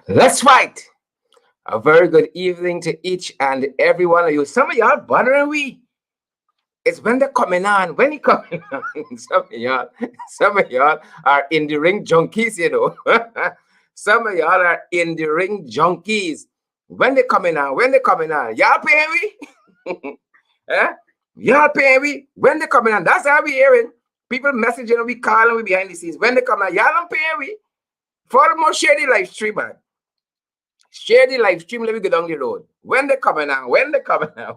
Let's fight. A very good evening to each and every one of you. Some of y'all bothering we. It's when they're coming on. When he coming on, some of y'all are in the ring junkies, you know. Some of y'all are in the ring junkies. When they coming on, y'all pay me? eh? Y'all pay me? When they coming on, that's how we hearing. People messaging, we calling, we behind the scenes. When they come on, y'all don't pay me. Furthermore, share the live stream, man. Share the live stream, let me go down the road. When they coming on, when they coming on.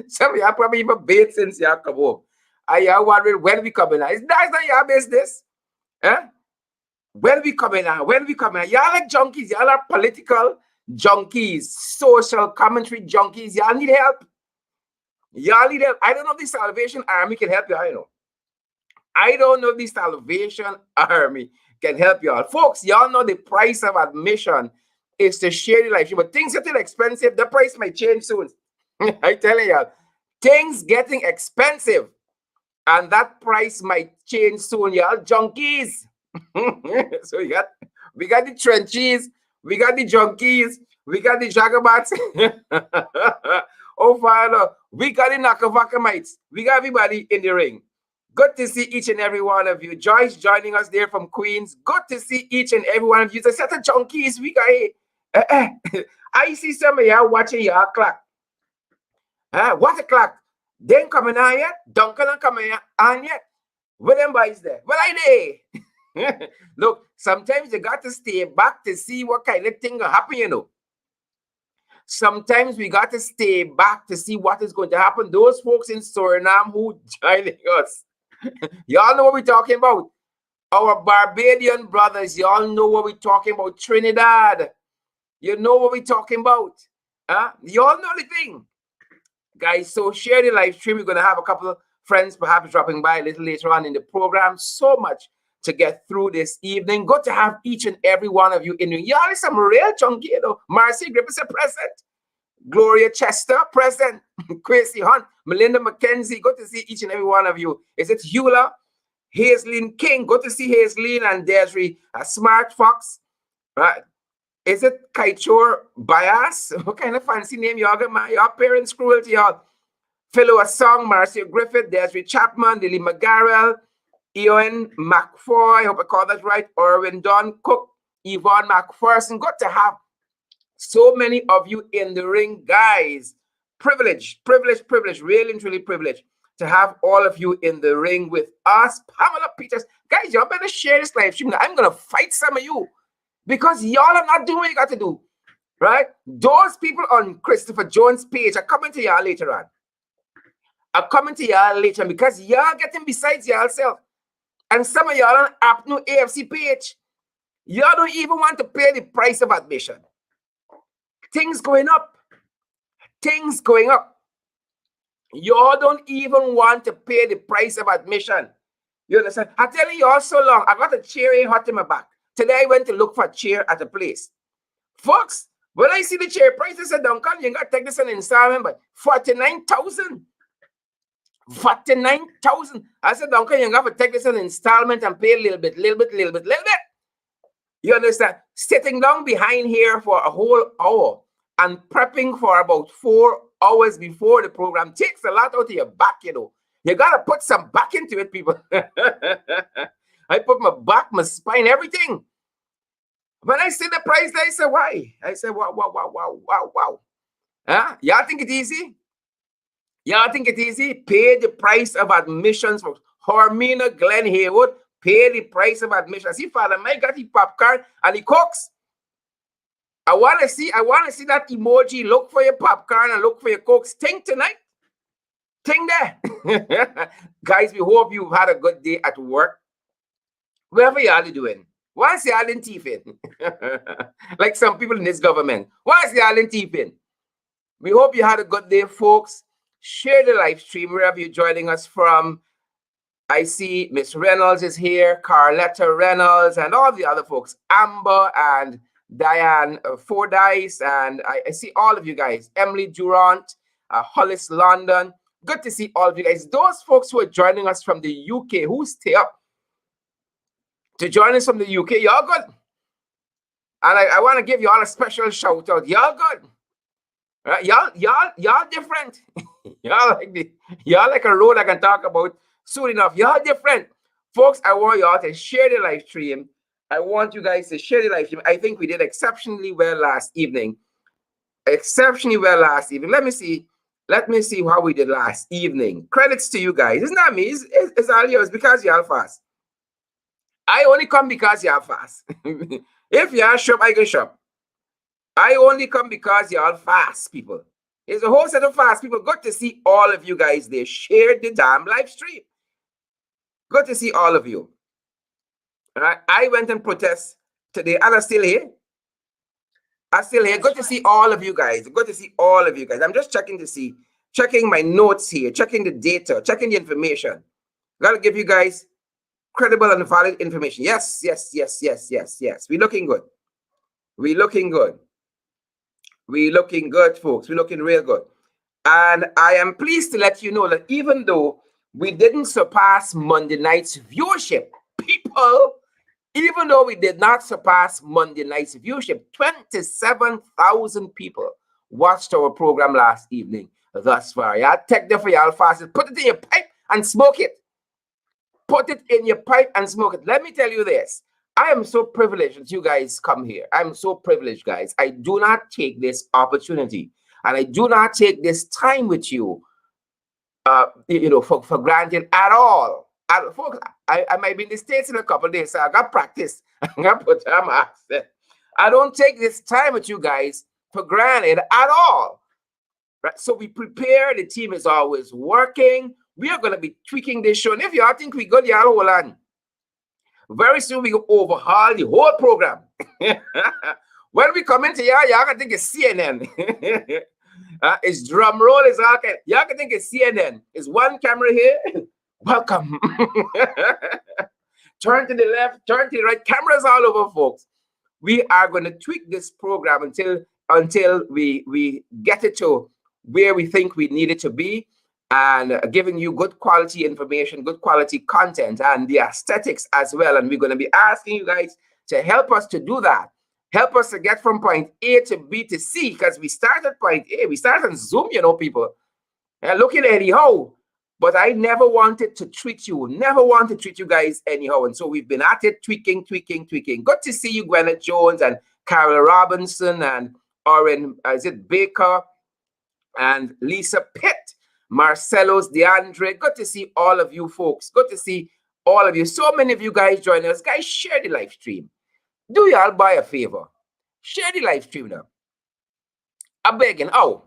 Some of y'all probably even bait since y'all come home. And y'all wondering when we coming on. That's not your business. Huh? When we coming on, Y'all like junkies. Y'all are political junkies, social commentary junkies. Y'all need help. I don't know if the Salvation Army can help you. I don't know if the Salvation Army can help y'all. Folks, y'all know the price of admission is to share the live stream. But things getting expensive. The price might change soon. I tell y'all, things getting expensive. And that price might change soon, y'all. Junkies. So we got the trenches, we got the junkies, we got the jagabats. Oh, Father, we got the Nakavakamites. We got everybody in the ring. Good to see each and every one of you. Joyce joining us there from Queens. Good to see each and every one of you. It's a set of junkies. We got it. I see some of y'all watching your clock. What a clock? They ain't coming on yet. Duncan ain't coming on yet. Where them boys there? Well, I there. Look, sometimes you got to stay back to see what kind of thing will happen, you know. Sometimes we got to stay back to see what is going to happen. Those folks in Suriname who joining us. Y'all know what we're talking about. Our Barbadian brothers, y'all know what we're talking about. Trinidad. You know what we're talking about. Y'all know the thing. Guys, so share the live stream. We're going to have a couple of friends perhaps dropping by a little later on in the program. So much to get through this evening. Good to have each and every one of you in. Y'all is some real chunky, you know. Marcy Griffiths present. Gloria Chester present. Quincy Hunt. Melinda McKenzie. Good to see each and every one of you. Is it Hula? Hazelyn King. Good to see Hazelyn and Desiree. Smart Fox. Right. Is it Kaichor Bias? What kind of fancy name y'all got, man? Your parents cruelty, y'all. Philo Song, Marcia Griffith, Desiree Chapman, Lily McGarrell, Ewan McFoy, hope I called that right, Erwin Don Cook, Yvonne McPherson. Good to have so many of you in the ring, guys. Privilege, really and truly privileged to have all of you in the ring with us. Pamela Peters. Guys, y'all better share this live stream. I'm going to fight some of you because y'all are not doing what you got to do, right? Those people on Christopher Jones' page are coming to y'all later on. Because y'all getting besides y'all. And some of y'all on Apno AFC page, y'all don't even want to pay the price of admission. Things going up. Y'all don't even want to pay the price of admission. You understand? I'm telling you all so long. I got a chair ain't hot in my back. Today I went to look for a chair at a place. Folks, when I see the chair prices are down, you got to take this an installment, but 49,000. 49,000. I said, Duncan, you have to take this an installment and pay a little bit. You understand? Sitting down behind here for a whole hour and prepping for about 4 hours before the program takes a lot out of your back, you know. You got to put some back into it, people. I put my back, my spine, everything. When I see the price, I said, why? I said, wow. Y'all think it easy? Pay the price of admissions for Hermina Glen Haywood. Pay the price of admission. See, Father Mike got the popcorn and the cokes. I want to see that emoji. Look for your popcorn and look for your cokes. Think tonight. Think there. Guys, we hope you've had a good day at work. Wherever y'all are doing. What's y'all in teething? Like some people in this government. What's y'all in teething? We hope you had a good day, folks. Share the live stream wherever you're joining us from. I see Miss Reynolds is here, Carletta Reynolds, and all the other folks, Amber and Diane Fordyce, and I see all of you guys, Emily Durant, Hollis London. Good to see all of you guys. Those folks who are joining us from the UK, who stay up to join us from the UK, y'all good? And I want to give you all a special shout out. Y'all good. Right? Y'all different. Y'all like a road I can talk about soon enough. Y'all different. Folks, I want y'all to share the live stream. I want you guys to share the live stream. I think we did exceptionally well last evening. Exceptionally well last evening. Let me see. Let me see how we did last evening. Credits to you guys. It's not me. It's all yours because y'all fast. I only come because y'all fast. If y'all shop, I can shop. I only come because y'all fast, people. There's a whole set of fast people. Good to see all of you guys there. Share the damn live stream. Good to see all of you. All right. I went and protest today, and I'm still here. I'm still here. Good to see all of you guys. Good to see all of you guys. I'm just checking to see, checking my notes here, checking the data, checking the information. Gotta give you guys credible and valid information. Yes. We're looking good. We're looking good. We're looking good, folks. We're looking real good. And I am pleased to let you know that even though we didn't surpass Monday night's viewership, people, even though we did not surpass Monday night's viewership, 27,000 people watched our program last evening thus far. Y'all take that for y'all fast. Put it in your pipe and smoke it. Put it in your pipe and smoke it. Let me tell you this. I am so privileged that you guys come here. I'm so privileged, guys. I do not take this opportunity and I do not take this time with you, for granted at all. Folks, I might be in the States in a couple of days, so I got practice. I'm gonna put on my accent. I don't take this time with you guys for granted at all. Right? So we prepare. The team is always working. We are going to be tweaking this show. And if y'all think we good, y'all hold on. Very soon we will overhaul the whole program. When we come into y'all can think it's CNN. It's drum roll, it's all kind. Y'all can think it's CNN. It's one camera here. Welcome. Turn to the left, turn to the right. Cameras all over, folks. We are going to tweak this program until we get it to where we think we need it to be, and giving you good quality information, good quality content, and the aesthetics as well. And we're going to be asking you guys to help us to do that. Help us to get from point A to B to C, because we start at point A. We start on Zoom, people. Looking anyhow. But I never wanted to treat you, never want to treat you guys anyhow. And so we've been at it, tweaking. Good to see you, Gwyneth Jones and Carol Robinson and Oren, Baker and Lisa Pitt, Marcelos DeAndre. Good to see all of you folks. Good to see all of you. So many of you guys joining us. Guys, share the live stream. Do y'all buy a favor? Share the live stream now. I'm begging. Oh.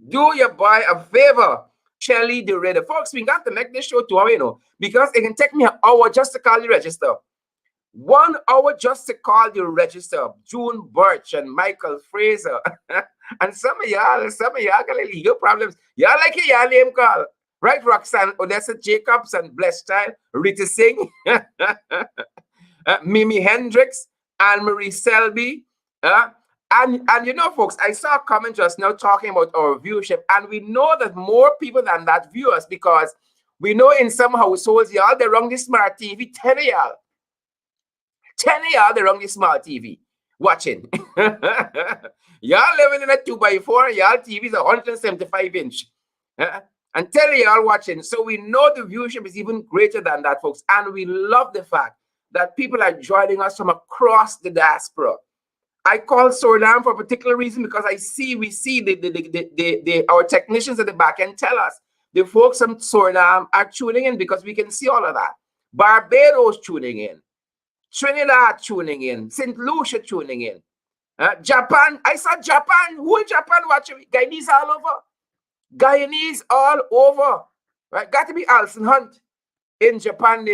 Do you buy a favor? Shelly Juretha. Folks, we got to make this show 2 hours, because it can take me an hour just to call the register. 1 hour just to call the register. June Birch and Michael Fraser. And some of y'all got legal problems. Y'all like it, y'all name call. Right, Roxanne, Odessa Jacobs and Blessed Child, Rita Singh, Mimi Hendricks, Anne-Marie Selby. And folks, I saw a comment just now talking about our viewership, and we know that more people than that view us, because we know in some households, y'all, they're on the smart TV. 10 of y'all, they're on the smart TV watching. Y'all living in a 2x4, y'all TV is 175 inch. And 10 of y'all watching. So we know the viewership is even greater than that, folks. And we love the fact that people are joining us from across the diaspora. I call Suriname for a particular reason, because we see our technicians at the back end tell us the folks from Suriname are tuning in, because we can see all of that. Barbados tuning in, Trinidad tuning in, St. Lucia tuning in, Japan. I saw Japan. Who in Japan watching? Guyanese all over. Right? Got to be Alison Hunt in Japan.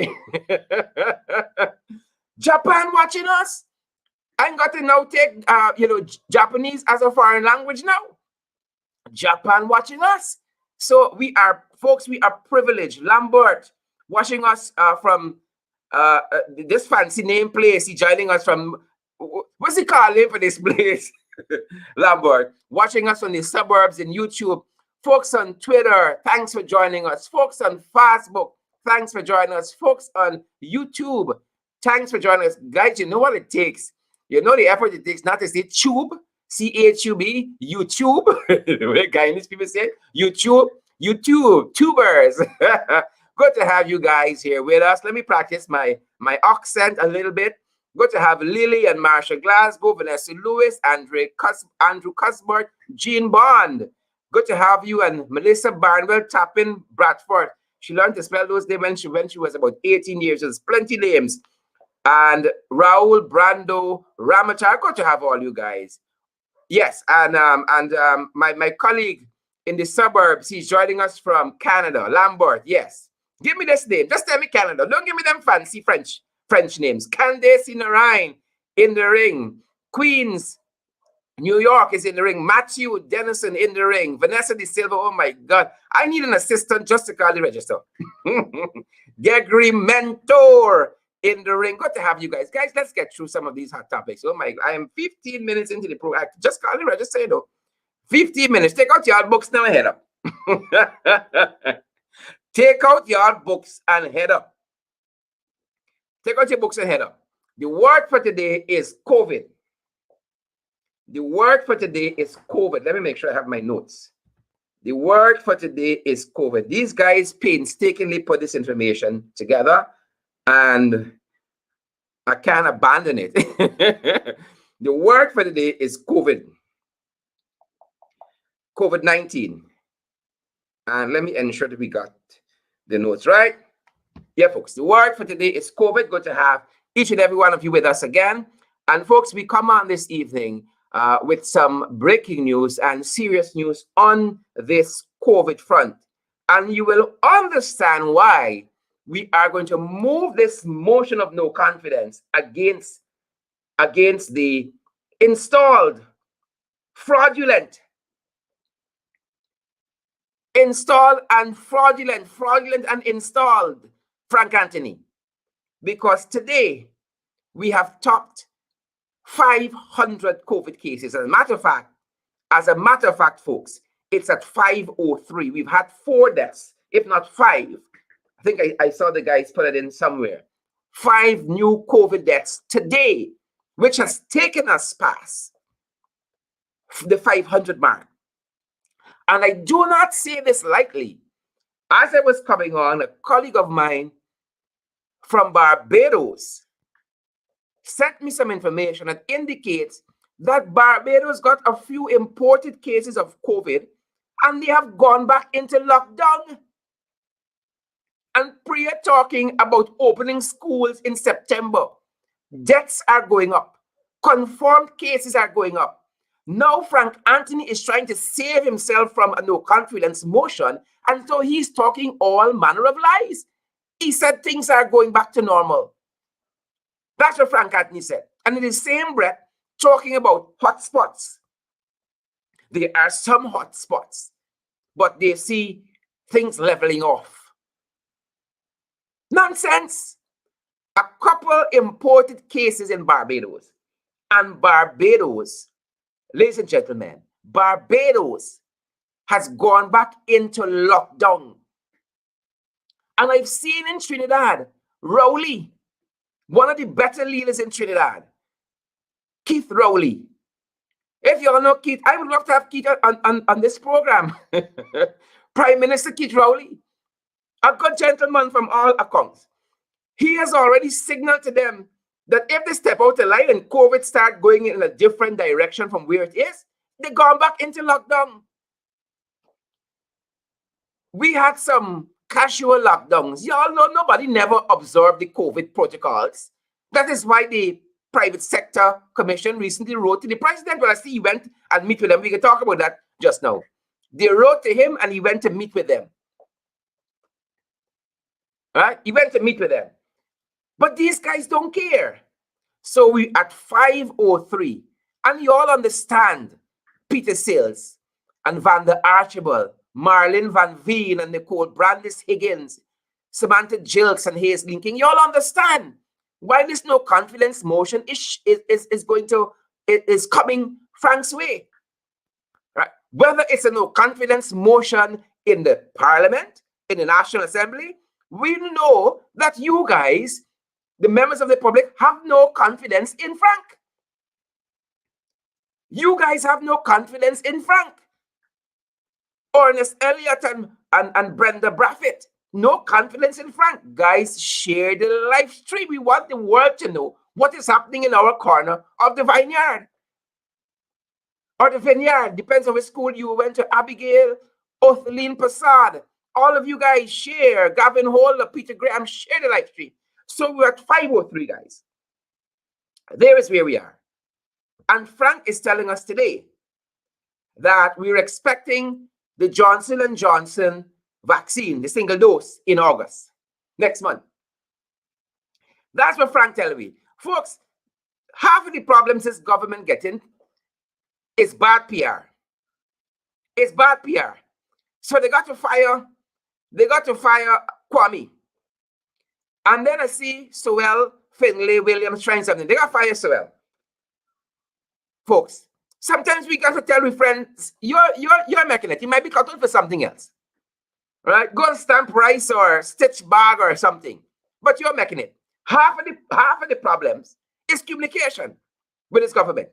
Japan watching us. I got to now take, Japanese as a foreign language now. Japan watching us. So we are privileged. Lambert watching us from this fancy name place. He joining us from, what's the call name for this place? Lambert. Watching us from the suburbs in YouTube. Folks on Twitter, thanks for joining us. Folks on Facebook, thanks for joining us. Folks on YouTube, Thanks for joining us. Guys, you know what it takes. You know the effort it takes not to say tube, C-H-U-B, YouTube. The way Guyanese people say YouTube, tubers. Good to have you guys here with us. Let me practice my accent a little bit. Good to have Lily and Marsha Glasgow, Vanessa Lewis, Andrew Cuthbert, Jean Bond. Good to have you, and Melissa Barnwell Tappin Bradford. She learned to spell those names when she was about 18 years. There's plenty names. And Raul Brando Ramachar. Good to have all you guys. Yes, and my colleague in the suburbs, he's joining us from Canada, Lambert. Yes. Give me this name. Just tell me Canada. Don't give me them fancy French names. Candace Narain in the ring. Queens, New York is in the ring. Matthew Dennison in the ring. Vanessa De Silva. Oh my God. I need an assistant just to call the register. Gregory Mentor in the ring. Good to have you guys. Guys, let's get through some of these hot topics. Oh my, I am 15 minutes into the program. Just call the register, you know. 15 minutes. Take out your books now and head up. Take out your books and head up. Take out your books and head up. The word for today is COVID. The word for today is COVID. Let me make sure I have my notes. The word for today is COVID. These guys painstakingly put this information together, and I can't abandon it. The word for today is COVID. COVID-19. And let me ensure that we got the notes right. Yeah, folks, the word for today is COVID. Good to have each and every one of you with us again. And folks, we come on this evening with some breaking news and serious news on this COVID front. And you will understand why we are going to move this motion of no confidence against the installed, fraudulent and installed Frank Anthony. Because today we have topped 500 COVID cases. As a matter of fact, folks, it's at 503. We've had 4 deaths, if not 5. I think I saw the guys put it in somewhere. 5 new COVID deaths today, which has taken us past the 500 mark. And I do not say this lightly. As I was coming on, a colleague of mine from Barbados sent me some information that indicates that Barbados got a few imported cases of COVID and they have gone back into lockdown. And Priya talking about opening schools in September. Deaths are going up. Confirmed cases are going up. Now Frank Anthony is trying to save himself from a no confidence motion, and so he's talking all manner of lies. He said things are going back to normal. That's what Frank Anthony said. And in the same breath, talking about hotspots. There are some hotspots, but they see things leveling off. Nonsense. A couple imported cases in Barbados. And Barbados, ladies and gentlemen, Barbados has gone back into lockdown. And I've seen in Trinidad, Rowley, one of the better leaders in Trinidad, Keith Rowley. If you all know Keith, I would love to have Keith on this program. Prime Minister Keith Rowley, a good gentleman from all accounts. He has already signaled to them that if they step out the line and COVID start going in a different direction from where it is, they're gone back into lockdown. We had some casual lockdowns. Y'all know nobody never observed the COVID protocols. That is why the Private Sector Commission recently wrote to the president. Well, I see he went and meet with them. We can talk about that just now. They wrote to him and he went to meet with them. All right? He went to meet with them. But these guys don't care. So we at 503. And you all understand Peter Sills and Vanda Archibald, Marlene Van Veen and Nicole Brandis Higgins, Samantha Jilks and Hayes Linking. You all understand why this no confidence motion is coming Frank's way. Right? Whether it's a no confidence motion in the Parliament, in the National Assembly, we know that you guys the members of the public have no confidence in Frank. You guys have no confidence in Frank. Ernest Elliott and Brenda Braffett. No confidence in Frank. Guys, share the live stream. We want the world to know what is happening in our corner of the vineyard. Or the vineyard. Depends on which school you went to. Abigail, Otheline Prasad. All of you guys share. Gavin Holder, Peter Graham, share the live stream. So we're at 5:03, guys. There is where we are. And Frank is telling us today that we're expecting the Johnson & Johnson vaccine, the single dose, in August, next month. That's what Frank telling me. Folks, half of the problems this government getting is bad PR. It's bad PR. So they got to fire Kwame. And then I see Sewell, Finlay, Williams trying something. They got to fire Sewell. Folks, sometimes we got to tell our friends, you're making it. You might be cut out for something else. Right? Go and stamp rice or stitch bag or something. But you're making it. Half of the problems is communication with this government.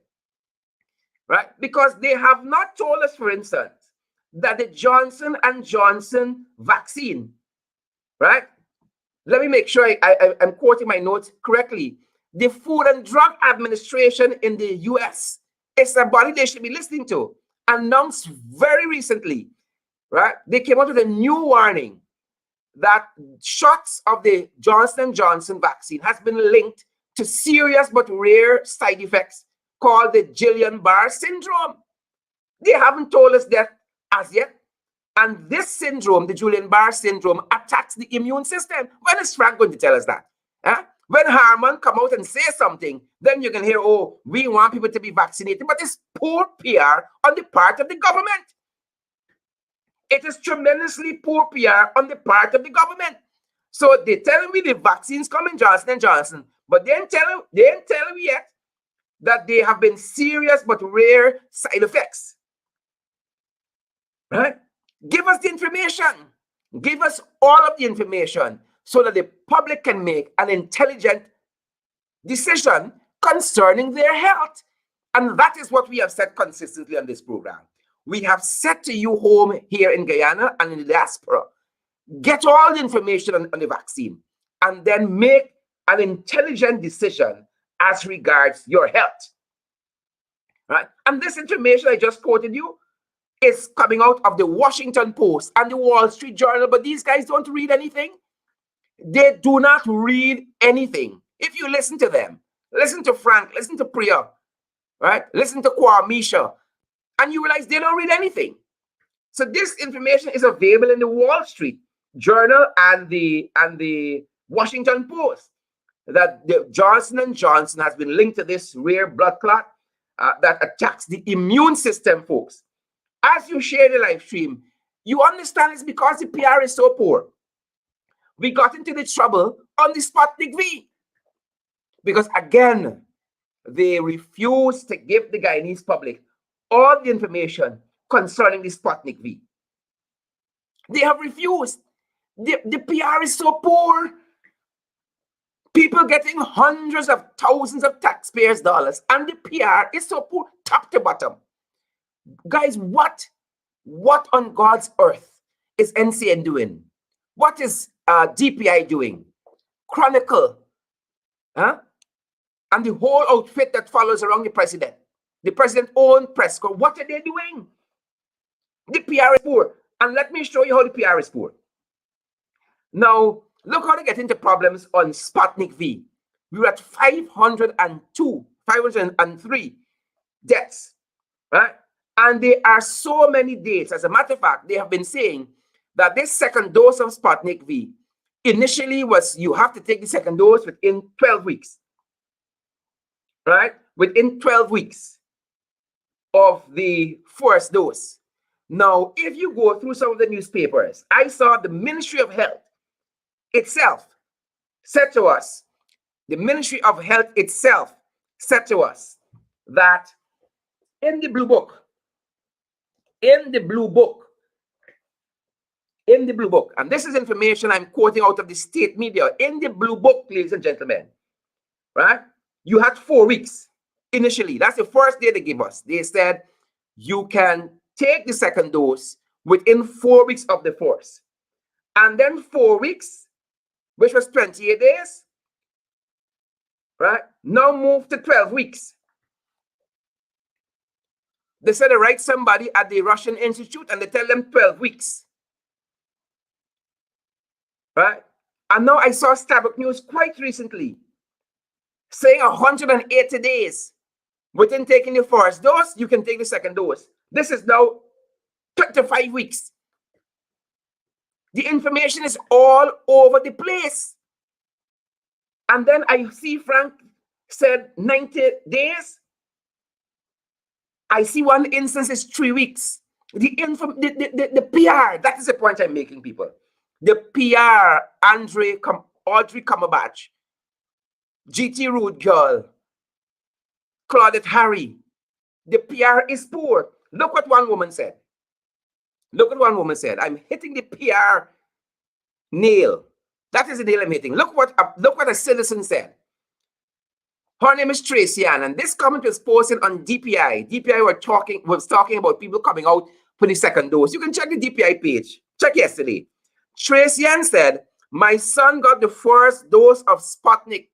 Right? Because they have not told us, for instance, that the Johnson & Johnson vaccine, right? Let me make sure I'm quoting my notes correctly. The Food and Drug Administration in the US is a body they should be listening to. Announced very recently, right? They came out with a new warning that shots of the Johnson & Johnson vaccine has been linked to serious but rare side effects called the Guillain-Barré syndrome. They haven't told us that as yet. And this syndrome, the Guillain-Barré syndrome, attacks the immune system. When is Frank going to tell us that? Huh? When Harman come out and say something, then you can hear, oh, we want people to be vaccinated. But it's poor PR on the part of the government. It is tremendously poor PR on the part of the government. So they're telling me the vaccines coming, Johnson & Johnson, but they ain't telling me yet that they have been serious but rare side effects. Right? Give us the information. Give us all of the information so that the public can make an intelligent decision concerning their health. And that is what we have said consistently on this program. We have said to you home here in Guyana and in the diaspora, get all the information on the vaccine and then make an intelligent decision as regards your health. Right? And this information I just quoted you is coming out of the Washington Post and the Wall Street Journal, but these guys don't read anything. They do not read anything. If you listen to them, listen to Frank, listen to Priya, right? Listen to Kwamisha, and you realize they don't read anything. So this information is available in the Wall Street Journal and the Washington Post, that the Johnson & Johnson has been linked to this rare blood clot that attacks the immune system, folks. As you share the live stream, you understand it's because the PR is so poor. We got into the trouble on the Sputnik V. Because again, they refuse to give the Guyanese public all the information concerning the Sputnik V. They have refused. The PR is so poor. People getting hundreds of thousands of taxpayers' dollars, and the PR is so poor, top to bottom. Guys, what on God's earth is NCN doing? What is DPI doing? Chronicle, huh? And the whole outfit that follows around the president own press corps. What are they doing? The PR is poor. And let me show you how the PR is poor. Now, look how they get into problems on Sputnik V. We were at 503 deaths, right? And there are so many dates. As a matter of fact, they have been saying that this second dose of Sputnik V initially was you have to take the second dose within 12 weeks, right? Within 12 weeks of the first dose. Now, if you go through some of the newspapers, I saw the Ministry of Health itself said to us, the Ministry of Health itself said to us that in the Blue Book, in the Blue Book, and this is information I'm quoting out of the state media, in the Blue Book, ladies and gentlemen, right? You had 4 weeks initially. That's the first day they gave us. They said you can take the second dose within 4 weeks of the first. And then 4 weeks, which was 28 days, right? Now move to 12 weeks. They said they write somebody at the Russian Institute and they tell them 12 weeks. Right? And now I saw Starbuck News quite recently saying 180 days within taking the first dose, you can take the second dose. This is now 25 weeks. The information is all over the place. And then I see Frank said 90 days. I see one instance is 3 weeks. The PR, that is the point I'm making, people. The PR, Audrey Cumberbatch, GT Rude Girl, Claudette Harry. The PR is poor. Look what one woman said. Look what one woman said. I'm hitting the PR nail. That is the nail I'm hitting. Look what a citizen said. Her name is Tracy Ann, and this comment was posted on DPI. DPI was talking about people coming out for the second dose. You can check the DPI page. Check yesterday. Tracy Ann said, my son got the first dose of Sputnik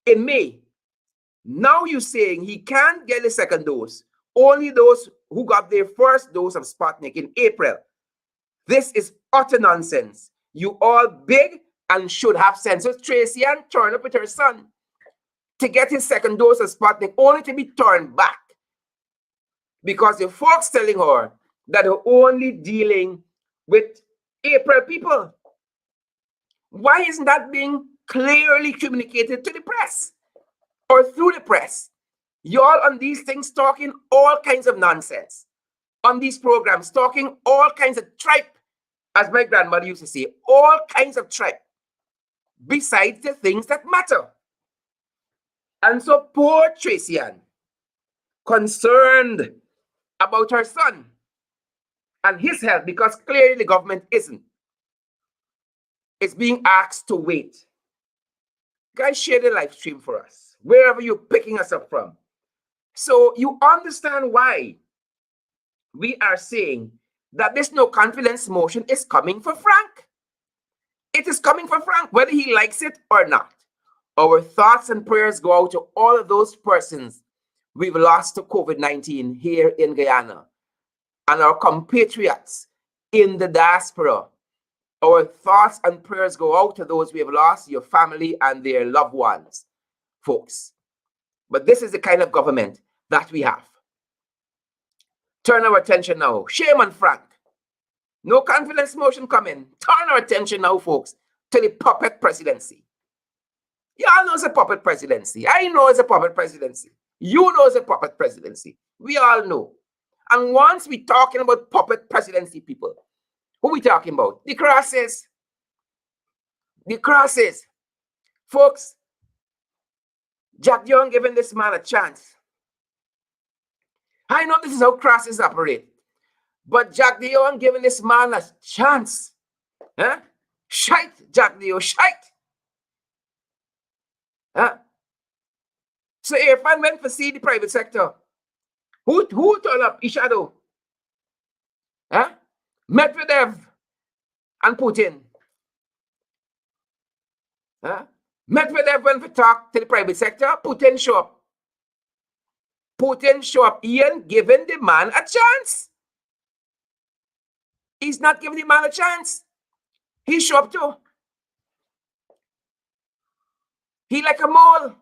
in May. Now you're saying he can't get the second dose. Only those who got their first dose of Sputnik in April. This is utter nonsense. You all big and should have sense. So Tracy Ann turned up with her son to get his second dose of Sputnik, only to be turned back because the folks telling her that they're only dealing with April people. Why isn't that being clearly communicated to the press or through the press? Y'all on these things talking all kinds of nonsense. On these programs, talking all kinds of tripe, as my grandmother used to say, all kinds of tripe, besides the things that matter. And so poor Tracy Ann, concerned about her son and his health, because clearly the government isn't, is being asked to wait. Guys, share the live stream for us, wherever you're picking us up from. So you understand why we are saying that this no confidence motion is coming for Frank. It is coming for Frank, whether he likes it or not. Our thoughts and prayers go out to all of those persons we've lost to COVID-19 here in Guyana and our compatriots in the diaspora. Our thoughts and prayers go out to those we have lost, your family and their loved ones, folks. But this is the kind of government that we have. Turn our attention now. Shame on Frank. No confidence motion coming. Turn our attention now, folks, to the puppet presidency. Y'all know it's a puppet presidency. I know it's a puppet presidency. You know it's a puppet presidency. We all know. And once we talking about puppet presidency, people, who we talking about? The crosses. The crosses. Folks, Jagdeo giving this man a chance. I know this is how crosses operate. But Jagdeo giving this man a chance. Huh? Shite, Jagdeo, shite. Huh? So Irfan went to see the private sector. Who turned up? Ishado. Huh? Medvedev and Putin. Huh? Medvedev went to talk to the private sector. Putin show up. Putin show up. Ian giving the man a chance. He's not giving the man a chance. He show up too. He like a mole.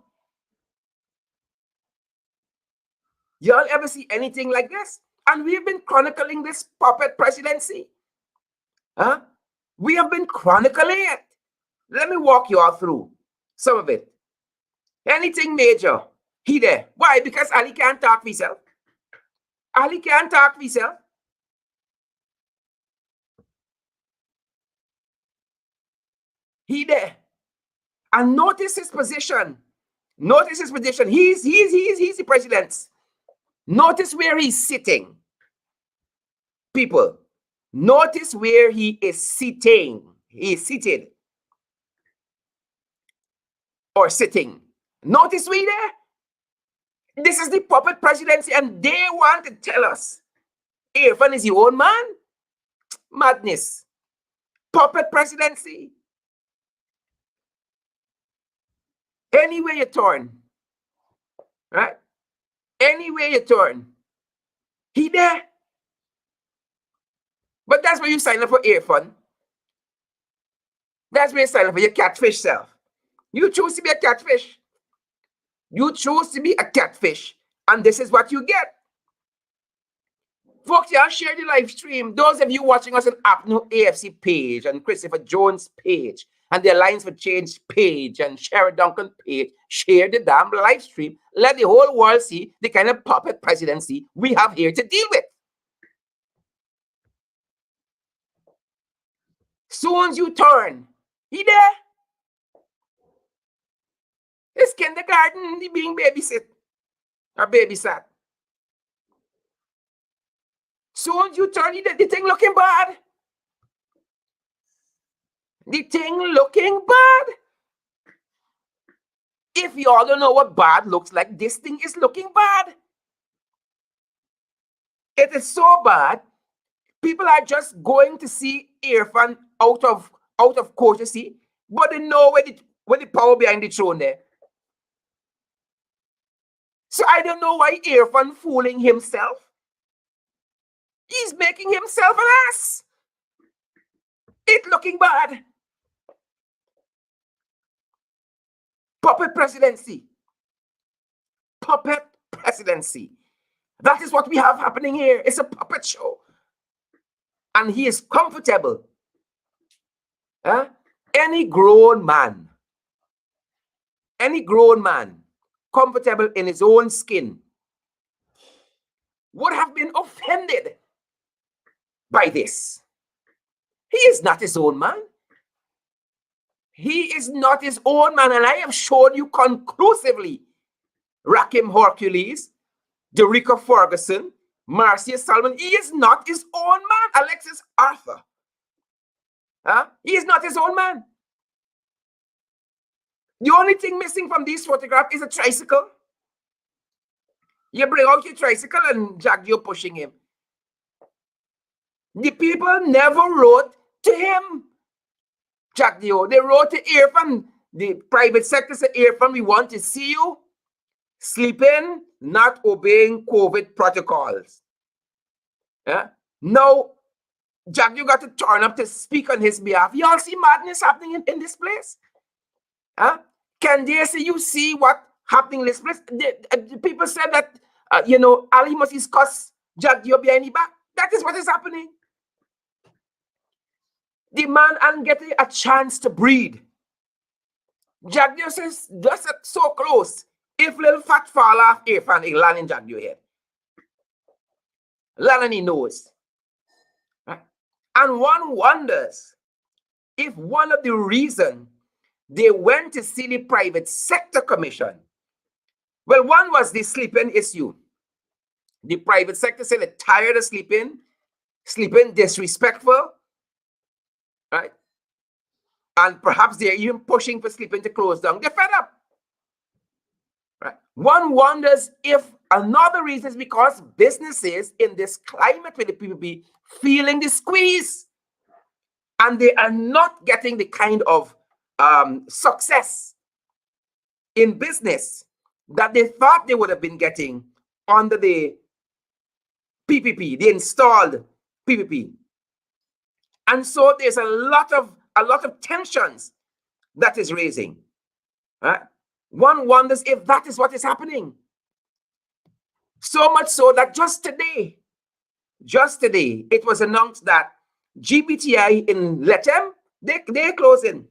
Y'all ever see anything like this? And we've been chronicling this puppet presidency. Huh? We have been chronicling it. Let me walk you all through some of it. Anything major, he there. Why? Because Ali can't talk for himself. Ali can't talk for himself. He there. And notice his position. Notice his position. He's the president. Notice where he's sitting. People, Notice where he is sitting. He is seated. Or sitting. Notice we there? This is the puppet presidency, and they want to tell us Irfan is your own man? Madness. Puppet presidency. Anywhere you turn, right? Anywhere you turn, he there. But that's where you sign up for Irfan. That's where you sign up for your catfish self. You choose to be a catfish. You choose to be a catfish, and this is what you get. Folks, y'all share the live stream. Those of you watching us on Apno AFC page and Christopher Jones page and the Alliance for Change page and Sherry Duncan page, share the damn live stream. Let the whole world see the kind of puppet presidency we have here to deal with. Soon as you turn, he there. It's kindergarten, he being babysit or babysat. Soon as you turn, the thing looking bad. The thing looking bad. If you all don't know what bad looks like, this thing is looking bad. It is so bad. People are just going to see Irfan out of courtesy, but they know where the power behind the throne there. So I don't know why Irfan fooling himself. He's making himself an ass. It's looking bad. Puppet presidency. Puppet presidency. That is what we have happening here. It's a puppet show. And he is comfortable. Huh? Any grown man comfortable in his own skin would have been offended by this. He is not his own man. He is not his own man, and I have shown you conclusively Rakim Hercules, Derica Ferguson, Marcia Salmon. He is not his own man. Alexis Arthur. Huh? He is not his own man. The only thing missing from this photograph is a tricycle. You bring out your tricycle and Jagdeo pushing him. The people never wrote to him, Jagdeo. They wrote to Irfan. The private sector said, Irfan, we want to see you sleeping, not obeying COVID protocols. Yeah? Now, Jagdeo got to turn up to speak on his behalf. You all see madness happening in this place? Huh? Can they see you see what happening in this place? The people said that, Ali must discuss Jagdeo behind the back. That is what is happening. The man ain't getting a chance to breathe. Jagdeo says, that's so close. If little fat fall off Irfan, he land in Jagdeo head. Land on his nose. Right? And one wonders if one of the reasons they went to see the private sector commission, well, one was the sleeping issue. The private sector said they're tired of sleeping disrespectful, right? And perhaps they're even pushing for sleeping to close down. They're fed up. Right? One wonders if another reason is because businesses in this climate where the people be feeling the squeeze and they are not getting the kind of success in business that they thought they would have been getting under the PPP, the installed PPP. And so there's a lot of tensions that is raising. Right? One wonders if that is what is happening. So much so that just today, it was announced that GBTI in Lethem, they're closing.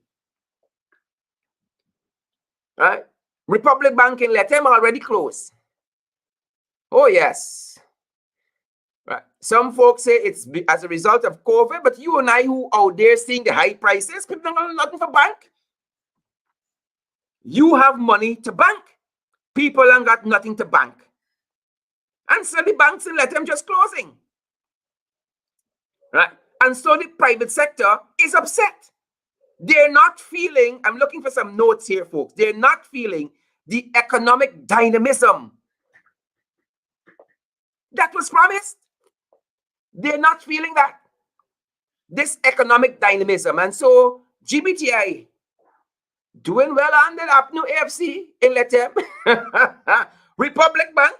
Right? Republic Bank in Lethem already closed. Oh, yes. Right. Some folks say it's as a result of COVID, but you and I who out there seeing the high prices, people don't have nothing for bank. You have money to bank. People ain't got nothing to bank. And so the banks in Lethem just closing. Right? And so the private sector is upset. They're not feeling, I'm looking for some notes here, folks. They're not feeling the economic dynamism that was promised. They're not feeling that. This economic dynamism. And so GBTI doing well on the Apnu AFC in Letem. Republic Bank.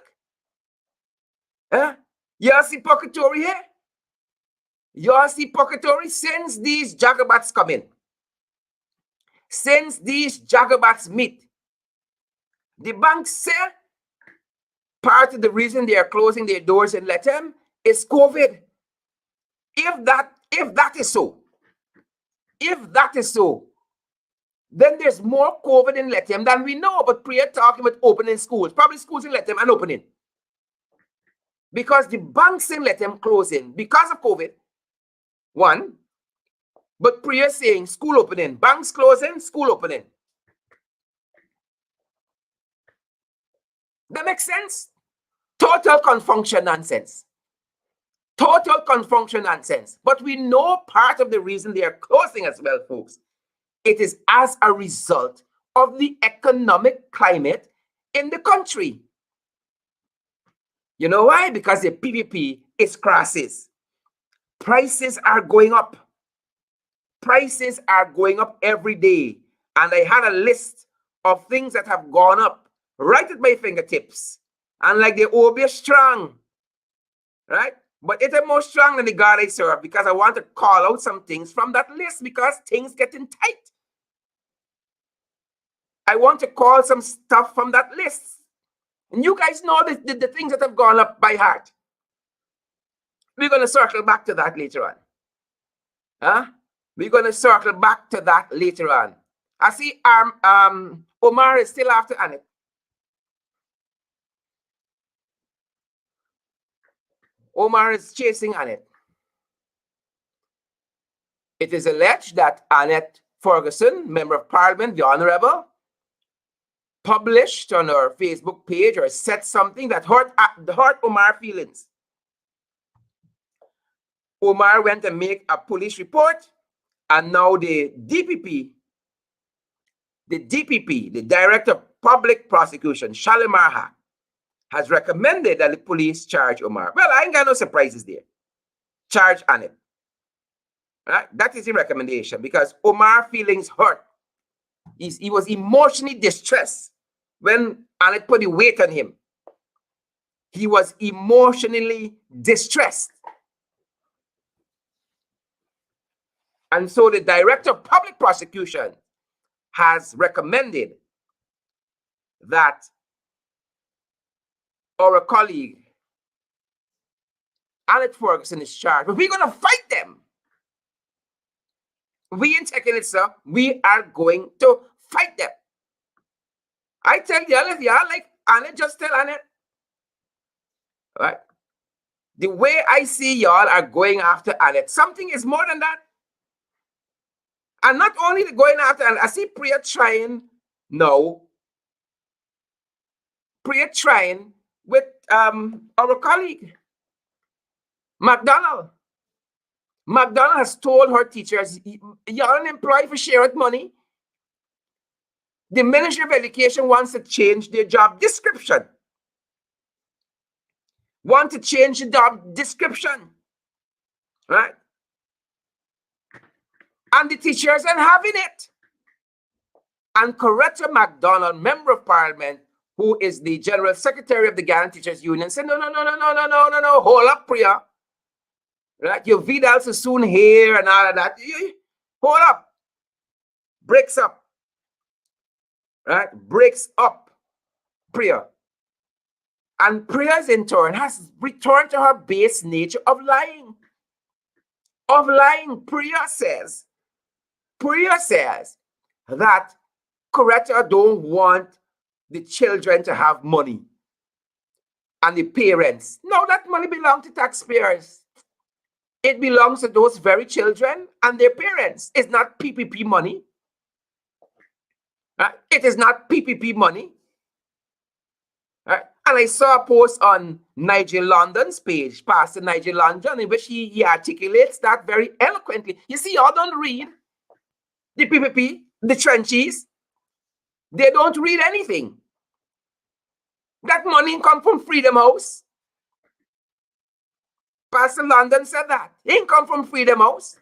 You see Pocketory here? You see Pocketory since these Jagabats come in. Since these Jagabats meet. The bank say part of the reason they are closing their doors in Letem is COVID. If that is so, then there's more COVID in Letem than we know. But Priya talking about opening schools, probably schools in Letem and opening. Because the banks in Letem closing because of COVID, one. But Priya saying school opening, banks closing, school opening. That makes sense? Total confunction nonsense. Total confunction nonsense. But we know part of the reason they are closing as well, folks. It is as a result of the economic climate in the country. You know why? Because the PPP is crisis. Prices are going up. Prices are going up every day. And I had a list of things that have gone up right at my fingertips. And like the OB strong, right? But it is more strong than the God I serve, because I want to call out some things from that list because things getting tight. I want to call some stuff from that list. And you guys know the things that have gone up by heart. We're going to circle back to that later on. We're going to circle back to that later on. I see Omar is still after Anette. Omar is chasing Anette. It is alleged that Annette Ferguson, Member of Parliament, the Honourable, published on her Facebook page or said something that hurt Omar feelings. Omar went to make a police report, and now the DPP, the Director of Public Prosecution, Shalimarha, has recommended that the police charge Omar. Well, I ain't got no surprises there. Charge Annette. Right? That is the recommendation, because Omar feelings hurt. He was emotionally distressed when Annette put the weight on him. He was emotionally distressed. And so the Director of Public Prosecution has recommended that our colleague, Annette Ferguson, is charged. But we're going to fight them. We ain't taking it, sir. We are going to fight them. I tell y'all, if y'all like Annette, just tell Annette. Right? The way I see y'all are going after Annette, something is more than that. And not only going after Annette, I see Priya trying now. Priya trying with our colleague, McDonald. McDonald has told her teachers, you're unemployed for shared money. The Ministry of Education wants to change their job description. Want to change the job description. Right? And the teachers are having it. And Juretha MacDonald, Member of Parliament, who is the General Secretary of the Ghana Teachers Union, said, no, hold up, Priya. Right? Your Vidal is soon here and all of that. Hold up. Breaks up. Right? Breaks up Priya. And Priya, in turn, has returned to her base nature of lying. Of lying. Priya says that Juretha don't want the children to have money. And the parents. No, that money belongs to taxpayers. It belongs to those very children and their parents. It's not PPP money. Right? It is not PPP money. Right? And I saw a post on Nigel London's page, Pastor Nigel London, in which he articulates that very eloquently. You see, y'all don't read the PPP, the trenches. They don't read anything. That money come from Freedom House. Pastor London said that. It ain't come from Freedom House.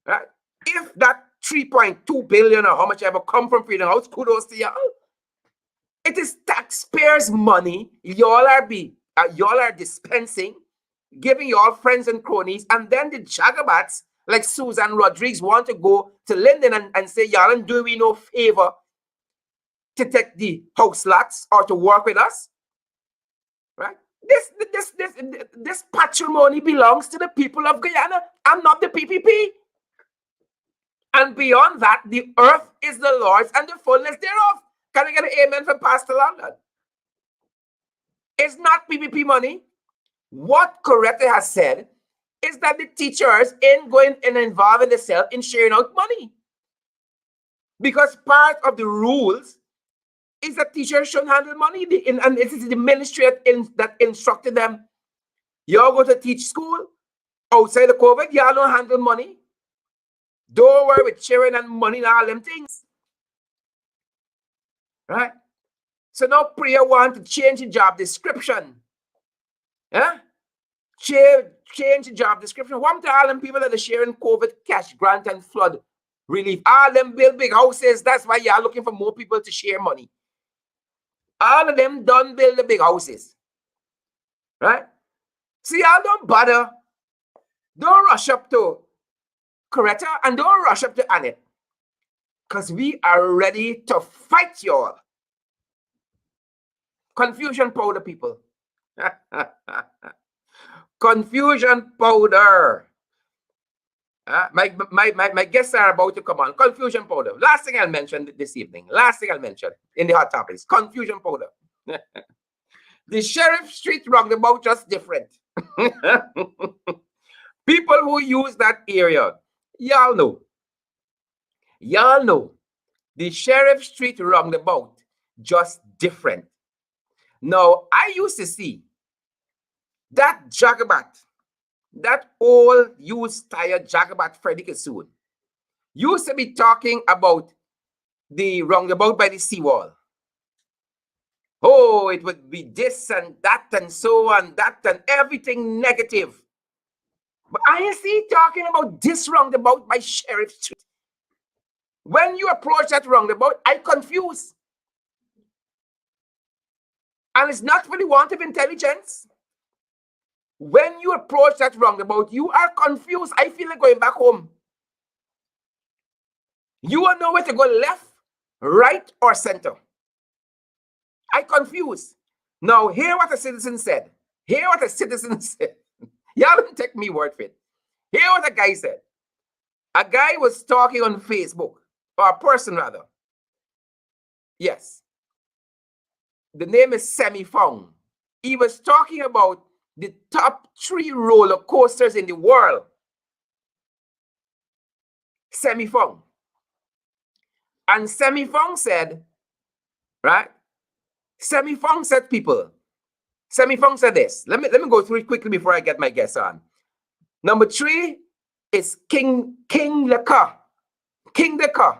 Right? If that 3.2 billion or how much ever come from Freedom House, kudos to y'all. It is taxpayers' money. Y'all are dispensing, giving y'all friends and cronies, and then the jagabats like Susan Rodriguez want to go to Linden and say, y'all ain't doing me no favor to take the house lots or to work with us. Right? This patrimony belongs to the people of Guyana and not the PPP. And beyond that, the earth is the Lord's and the fullness thereof. Can I get an amen from Pastor London? It's not PPP money. What Juretha has said is that the teachers ain't going and involving themselves in sharing out money. Because part of the rules is that teachers shouldn't handle money. And it is the ministry that instructed them. Y'all go to teach school outside of COVID, y'all don't handle money. Don't worry with sharing and money and all them things. Right? So now prayer want to change the job description. Yeah? Change the job description. What to all them people that are sharing COVID cash grant and flood relief? All them build big houses. That's why y'all looking for more people to share money. All of them done build the big houses. Right? See, y'all don't bother. Don't rush up to Juretha and don't rush up to Anette. Because we are ready to fight y'all. Confusion powder, people. Confusion powder. My guests are about to come on. Confusion powder. Last thing I'll mention this evening. Last thing I'll mention in the hot topics. Confusion powder. The Sheriff Street Rounabout just different. People who use that area, y'all know. Y'all know. The Sheriff Street Rounabout just different. Now, I used to see that Jagdeo, that old used tire Jagdeo Freddy Kassoon, used to be talking about the roundabout by the seawall. Oh, it would be this and that and so on, that and everything negative. But I see talking about this roundabout by Sheriff Street. When you approach that roundabout, I confuse. And it's not for the want of intelligence. When you approach that roundabout, you are confused. I feel like going back home. You don't know where to go, left, right, or center. I confuse. Now, hear what a citizen said. Hear what a citizen said. Y'all don't take me word for it. Hear what a guy said. A guy was talking on Facebook, or a person rather. Yes. The name is Semi Fong. He was talking about the top 3 roller coasters in the world. Semi Fong. And Semi Fong said, right? Semi Fong said, people. Semi Fong said this. Let me go through it quickly before I get my guests on. Number 3 is King Leca. King Leca.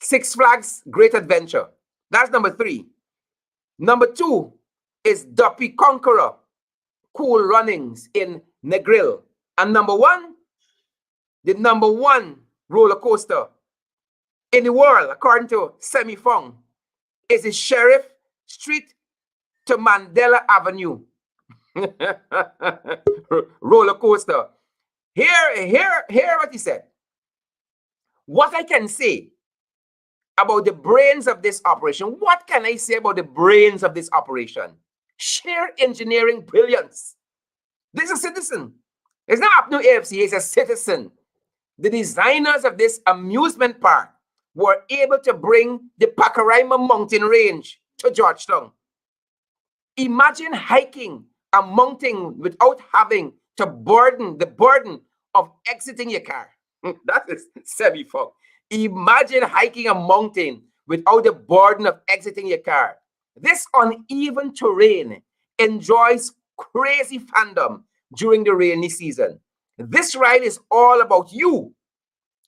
Six Flags Great Adventure. That's number 3. Number 2 is Duppy Conqueror. Cool Runnings in Negril. And number 1, the number 1 roller coaster in the world, according to Semi Fong, is the Sheriff Street to Mandela Avenue roller coaster. Hear what he said. What I can say about the brains of this operation, what can I say about the brains of this operation? Sheer engineering brilliance. This is a citizen. It's not UPNU AFC, it's a citizen. The designers of this amusement park were able to bring the Pacaraima mountain range to Georgetown. Imagine hiking a mountain without having to the burden of exiting your car. That is Semi Fong. Imagine hiking a mountain without the burden of exiting your car. This uneven terrain enjoys crazy fandom during the rainy season. This ride is all about you.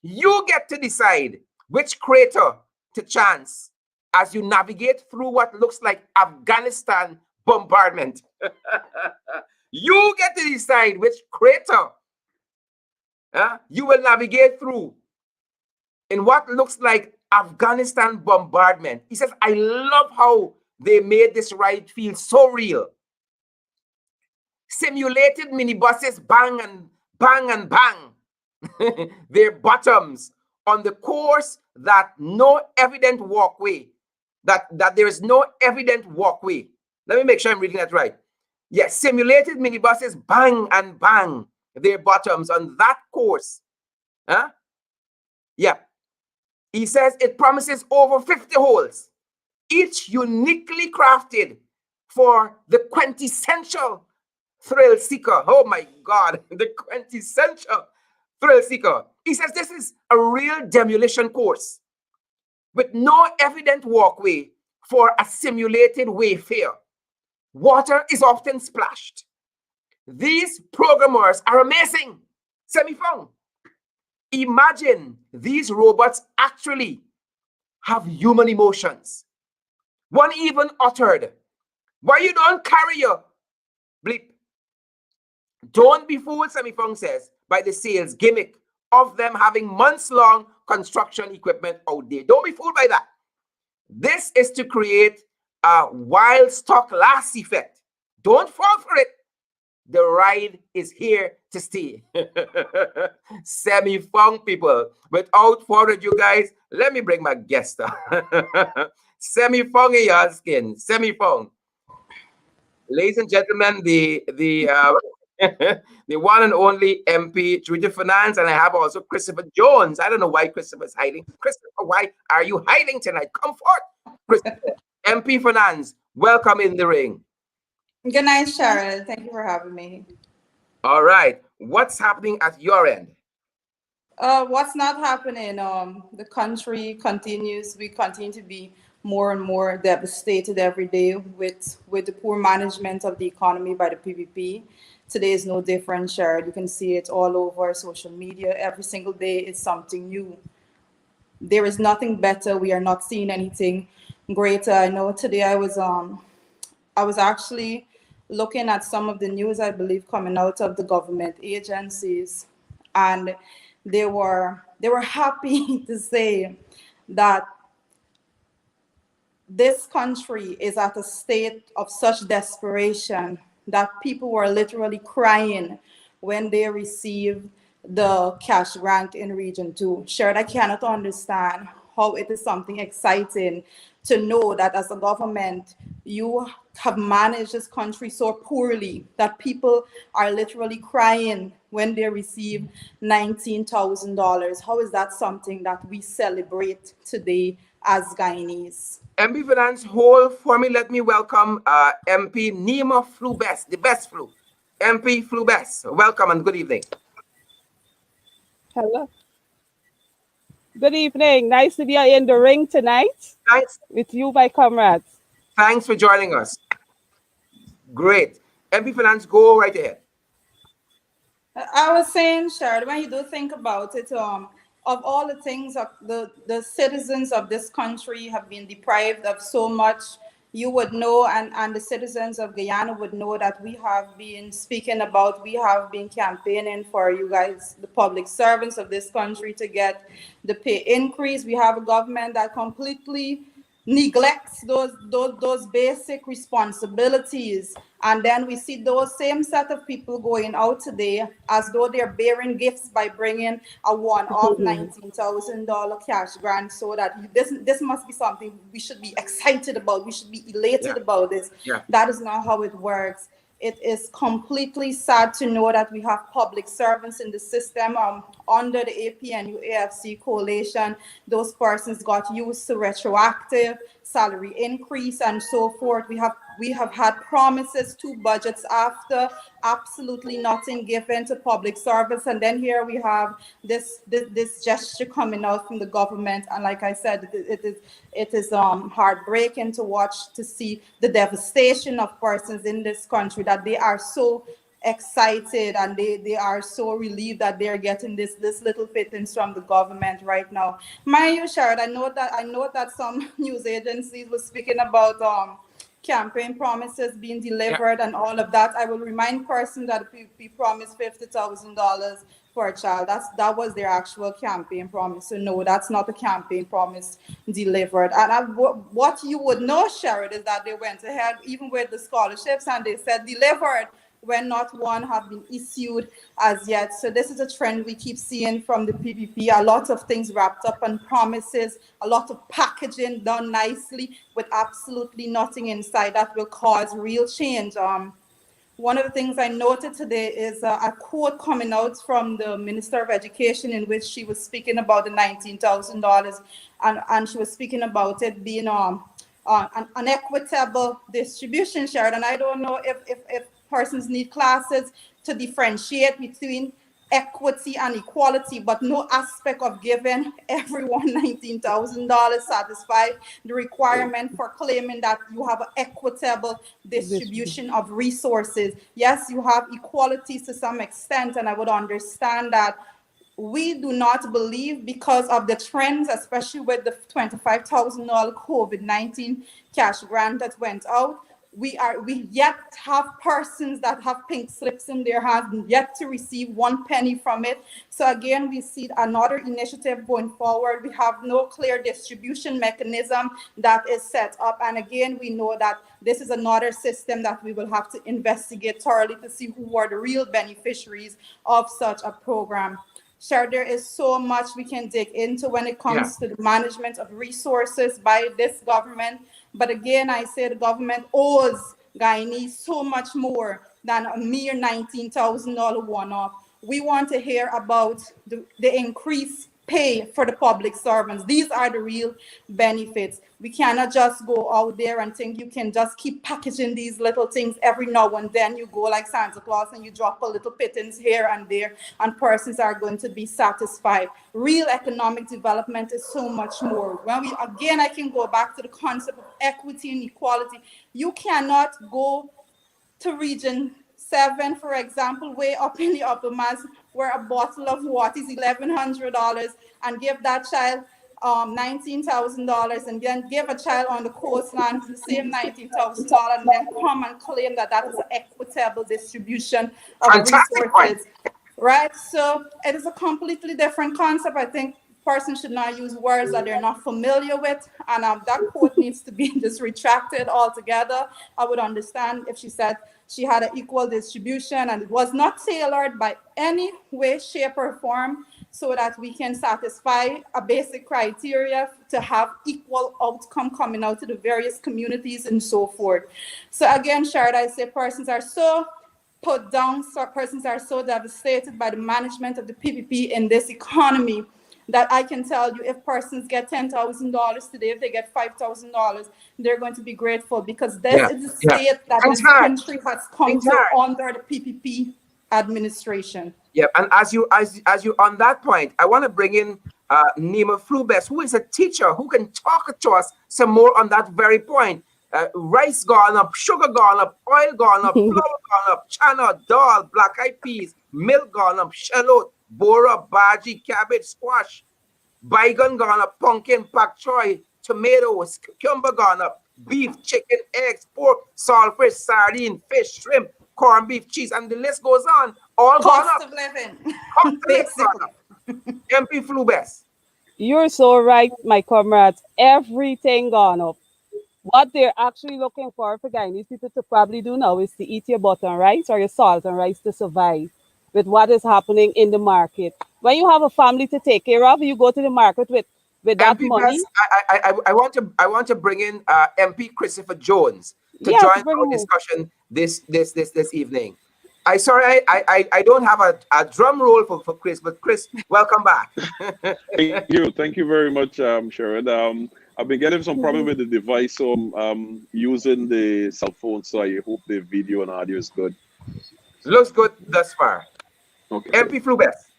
You get to decide which crater to chance as you navigate through what looks like Afghanistan bombardment. You get to decide which crater you will navigate through in what looks like Afghanistan bombardment. He says, I love how they made this ride feel so real. Simulated minibuses bang and bang and bang their bottoms on the course that no evident walkway, that there is no evident walkway. Let me make sure I'm reading that right. Yes, simulated minibuses bang and bang their bottoms on that course. Yeah. He says it promises over 50 holes, each uniquely crafted for the quintessential thrill seeker. Oh my God, the quintessential thrill seeker. He says this is a real demolition course with no evident walkway for a simulated wayfare. Water is often splashed. These programmers are amazing. Semi-found. Imagine these robots actually have human emotions. One even uttered, why you don't carry your bleep? Don't be fooled, Semi-Fong says, by the sales gimmick of them having months-long construction equipment out there. Don't be fooled by that. This is to create a wild stock last effect. Don't fall for it. The ride is here to stay. Semi-Fong people. Without further ado, guys, let me bring my guest up. Semi-Fong in your skin. Semi-Fong. Ladies and gentlemen, the the one and only MP, Juretha Fernandes, and I have also Christopher Jones. I don't know why Christopher is hiding. Christopher, why are you hiding tonight? Come forth, Christopher. MP Fernandes, welcome in the ring. Good night, Sharon. Thank you for having me. All right. What's happening at your end? What's not happening? The country continues. We continue to be more and more devastated every day with the poor management of the economy by the PPP. Today is no different, Sharon. You can see it all over social media. Every single day is something new. There is nothing better. We are not seeing anything greater. I know today I was actually looking at some of the news, I believe, coming out of the government agencies, and they were happy to say that this country is at a state of such desperation that people were literally crying when they received the cash grant in Region 2. Sharon, I cannot understand how it is something exciting to know that as a government, you have managed this country so poorly that people are literally crying when they receive $19,000. How is that something that we celebrate today as Guyanese? MP Fernandes, hold for me. Let me welcome MP Nima Flue-Bess, the best flu. MP Flue-Bess, welcome and good evening. Hello. Good evening. Nice to be in the ring tonight. Thanks. With you, my comrades. Thanks for joining us. Great. MP Fernandes, go right ahead. I was saying, Sharon, when you do think about it, of all the things of the citizens of this country have been deprived of so much, you would know, and the citizens of Guyana would know that we have been speaking about, we have been campaigning for you guys, the public servants of this country, to get the pay increase. We have a government that completely neglects those basic responsibilities, and then we see those same set of people going out today as though they're bearing gifts by bringing a one-off $19,000 cash grant, so that this must be something we should be excited about, we should be elated about this. That is not how it works. It is completely sad to know that we have public servants in the system. Under the APNU AFC coalition, those persons got used to retroactive salary increase and so forth. We have had promises, 2 budgets after, absolutely nothing given to public service, and then here we have this gesture coming out from the government. And like I said, it is heartbreaking to watch, to see the devastation of persons in this country, that they are so excited and they are so relieved that they're getting this little pittance from the government right now. Mind you, Sharon, I know that some news agencies were speaking about campaign promises being delivered and all of that. I will remind persons that we promised $50,000 for a child. That was their actual campaign promise. So no, that's not a campaign promise delivered. And what you would know, Sharon, is that they went ahead even with the scholarships and they said delivered, when not one have been issued as yet. So this is a trend we keep seeing from the PPP. A lot of things wrapped up on promises, a lot of packaging done nicely with absolutely nothing inside that will cause real change. One of the things I noted today is a quote coming out from the Minister of Education, in which she was speaking about the $19,000, and she was speaking about it being an equitable distribution, Sharon. And I don't know if persons need classes to differentiate between equity and equality, but no aspect of giving everyone $19,000 satisfy the requirement for claiming that you have an equitable distribution of resources. Yes, you have equality to some extent, and I would understand that. We do not believe, because of the trends, especially with the $25,000 COVID-19 cash grant that went out, we yet have persons that have pink slips in their hands, yet to receive 1 penny from it. So again, we see another initiative going forward. We have no clear distribution mechanism that is set up. And again, we know that this is another system that we will have to investigate thoroughly to see who are the real beneficiaries of such a program. Sure, there is so much we can dig into when it comes to the management of resources by this government. But again, I say the government owes Guyanese so much more than a mere $19,000 one-off. We want to hear about the increased pay for the public servants. These are the real benefits. We cannot just go out there and think you can just keep packaging these little things every now and then. You go like Santa Claus and you drop a little pittance here and there, and persons are going to be satisfied. Real economic development is so much more. Again, I can go back to the concept of equity and equality. You cannot go to region 7, for example, way up in the upper mass, where a bottle of water is $1,100, and give that child $19,000, and then give a child on the coastline the same $19,000, and then come and claim that that is an equitable distribution of resources, right? So it is a completely different concept. I think persons should not use words that they're not familiar with, and that quote needs to be just retracted altogether. I would understand if she said she had an equal distribution and it was not tailored by any way, shape, or form, so that we can satisfy a basic criteria to have equal outcome coming out to the various communities and so forth. So again, Shard, I say persons are so put down, so persons are so devastated by the management of the PPP in this economy, that I can tell you, if persons get $10,000 today, if they get $5,000, they're going to be grateful, because this is the state that this country has come to under the PPP administration. Yeah, and as you on that point, I want to bring in Nima Flue-Bess, who is a teacher who can talk to us some more on that very point. Rice gone up, sugar gone up, oil gone up, flour gone up, chana, dal, black eyed peas, milk gone up, shallot, bora, bhaji, cabbage, squash, bygone gone up, pumpkin, pak choy, tomatoes, cucumber gone up, beef, chicken, eggs, pork, saltfish, sardine, fish, shrimp, corned beef, cheese, and the list goes on. All gone up. Cost of living. MP Flue-Bess. You're so right, my comrades. Everything gone up. What they're actually looking for Guyanese people to probably do now is to eat your butter and rice or your salt and rice to survive with what is happening in the market. When you have a family to take care of, you go to the market with that MP money. Bess, I want to bring in MP Christopher Jones to join our discussion this evening. I don't have a drum roll for Chris, but Chris, welcome back. Thank you very much, Sharon. I've been getting some problem with the device, so I'm using the cell phone. So I hope the video and audio is good. Looks good thus far. Okay, good. MP Flue-Bess.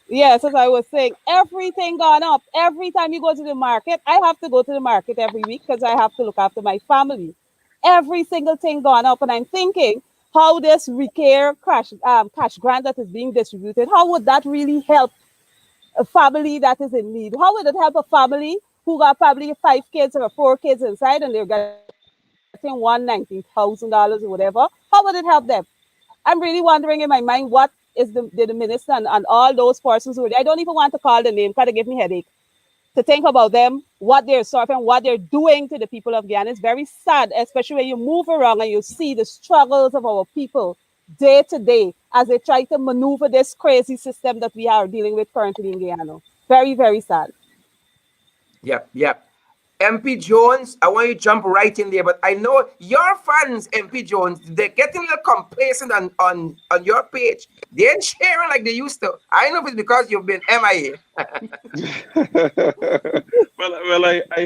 Yes, as I was saying, everything gone up. Every time you go to the market, I have to go to the market every week because I have to look after my family. Every single thing gone up, and I'm thinking how this recare cash grant that is being distributed, how would that really help a family that is in need? How would it help a family who got probably 5 kids or 4 kids inside and they're getting $119,000 or whatever? How would it help them? I'm really wondering in my mind what is the minister and all those persons who are there. I don't even want to call the name because it gives me headache to think about them, what they're suffering, what they're doing to the people of Guyana. It's very sad, especially when you move around and you see the struggles of our people day to day as they try to maneuver this crazy system that we are dealing with currently in Guyana. Very, very sad. Yep, yep. MP Jones, I want you to jump right in there, but I know your fans, MP Jones, they're getting a little complacent on your page. They ain't sharing like they used to. I know if it's because you've been I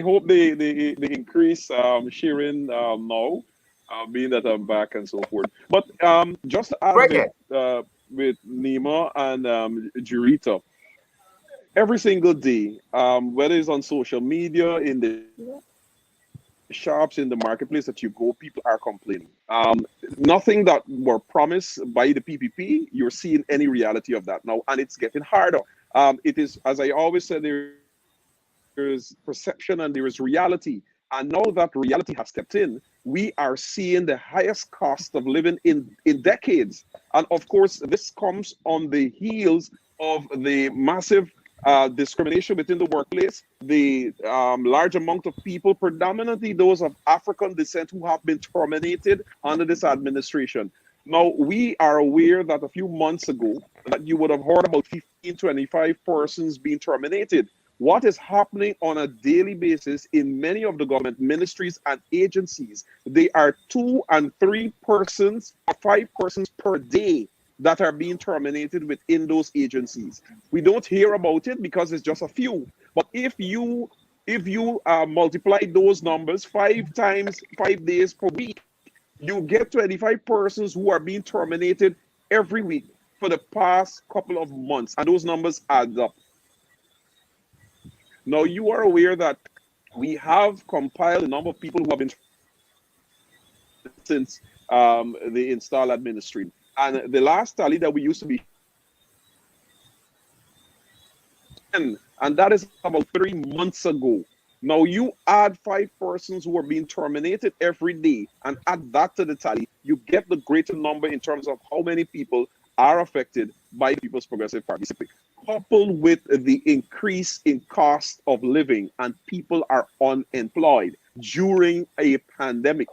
hope they increase sharing now, being that I'm back and so forth. But just to add MIA. with Nima and Juretha, every single day, whether it's on social media, in the shops, in the marketplace that you go, people are complaining. Nothing that were promised by the PPP, you're seeing any reality of that now, and it's getting harder. It is, as I always said, there is perception and there is reality. And now that reality has stepped in, we are seeing the highest cost of living in decades. And of course, this comes on the heels of the massive discrimination within the workplace, the large amount of people, predominantly those of African descent, who have been terminated under this administration. Now, we are aware that a few months ago, that you would have heard about 15, 25 persons being terminated. What is happening on a daily basis in many of the government ministries and agencies? They are 2 and 3 persons or 5 persons per day that are being terminated within those agencies. We don't hear about it because it's just a few. But if you multiply those numbers 5 times 5 days per week, you get 25 persons who are being terminated every week for the past couple of months, and those numbers add up. Now, you are aware that we have compiled a number of people who have been since the install administration. And the last tally that we used to be, and that is about 3 months ago. Now, you add 5 persons who are being terminated every day and add that to the tally, you get the greater number in terms of how many people are affected by the People's Progressive Party. Coupled with the increase in cost of living, and people are unemployed during a pandemic,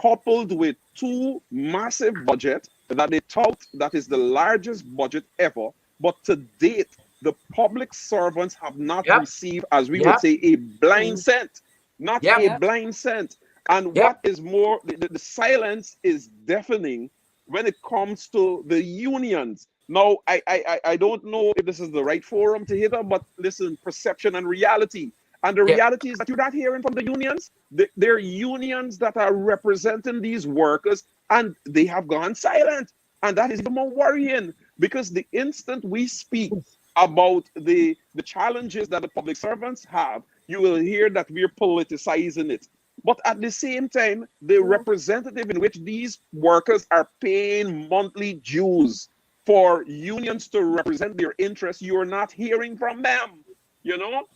coupled with 2 massive budgets that they tout that is the largest budget ever, but to date, the public servants have not received, as we would say, a blind cent, not a blind cent. And what is more, the silence is deafening when it comes to the unions. Now, I don't know if this is the right forum to hit up, but listen, perception and reality. And the reality is that you're not hearing from the unions. There are unions that are representing these workers, and they have gone silent. And that is even more worrying, because the instant we speak about the challenges that the public servants have, you will hear that we're politicizing it. But at the same time, the representative in which these workers are paying monthly dues for unions to represent their interests, you're not hearing from them,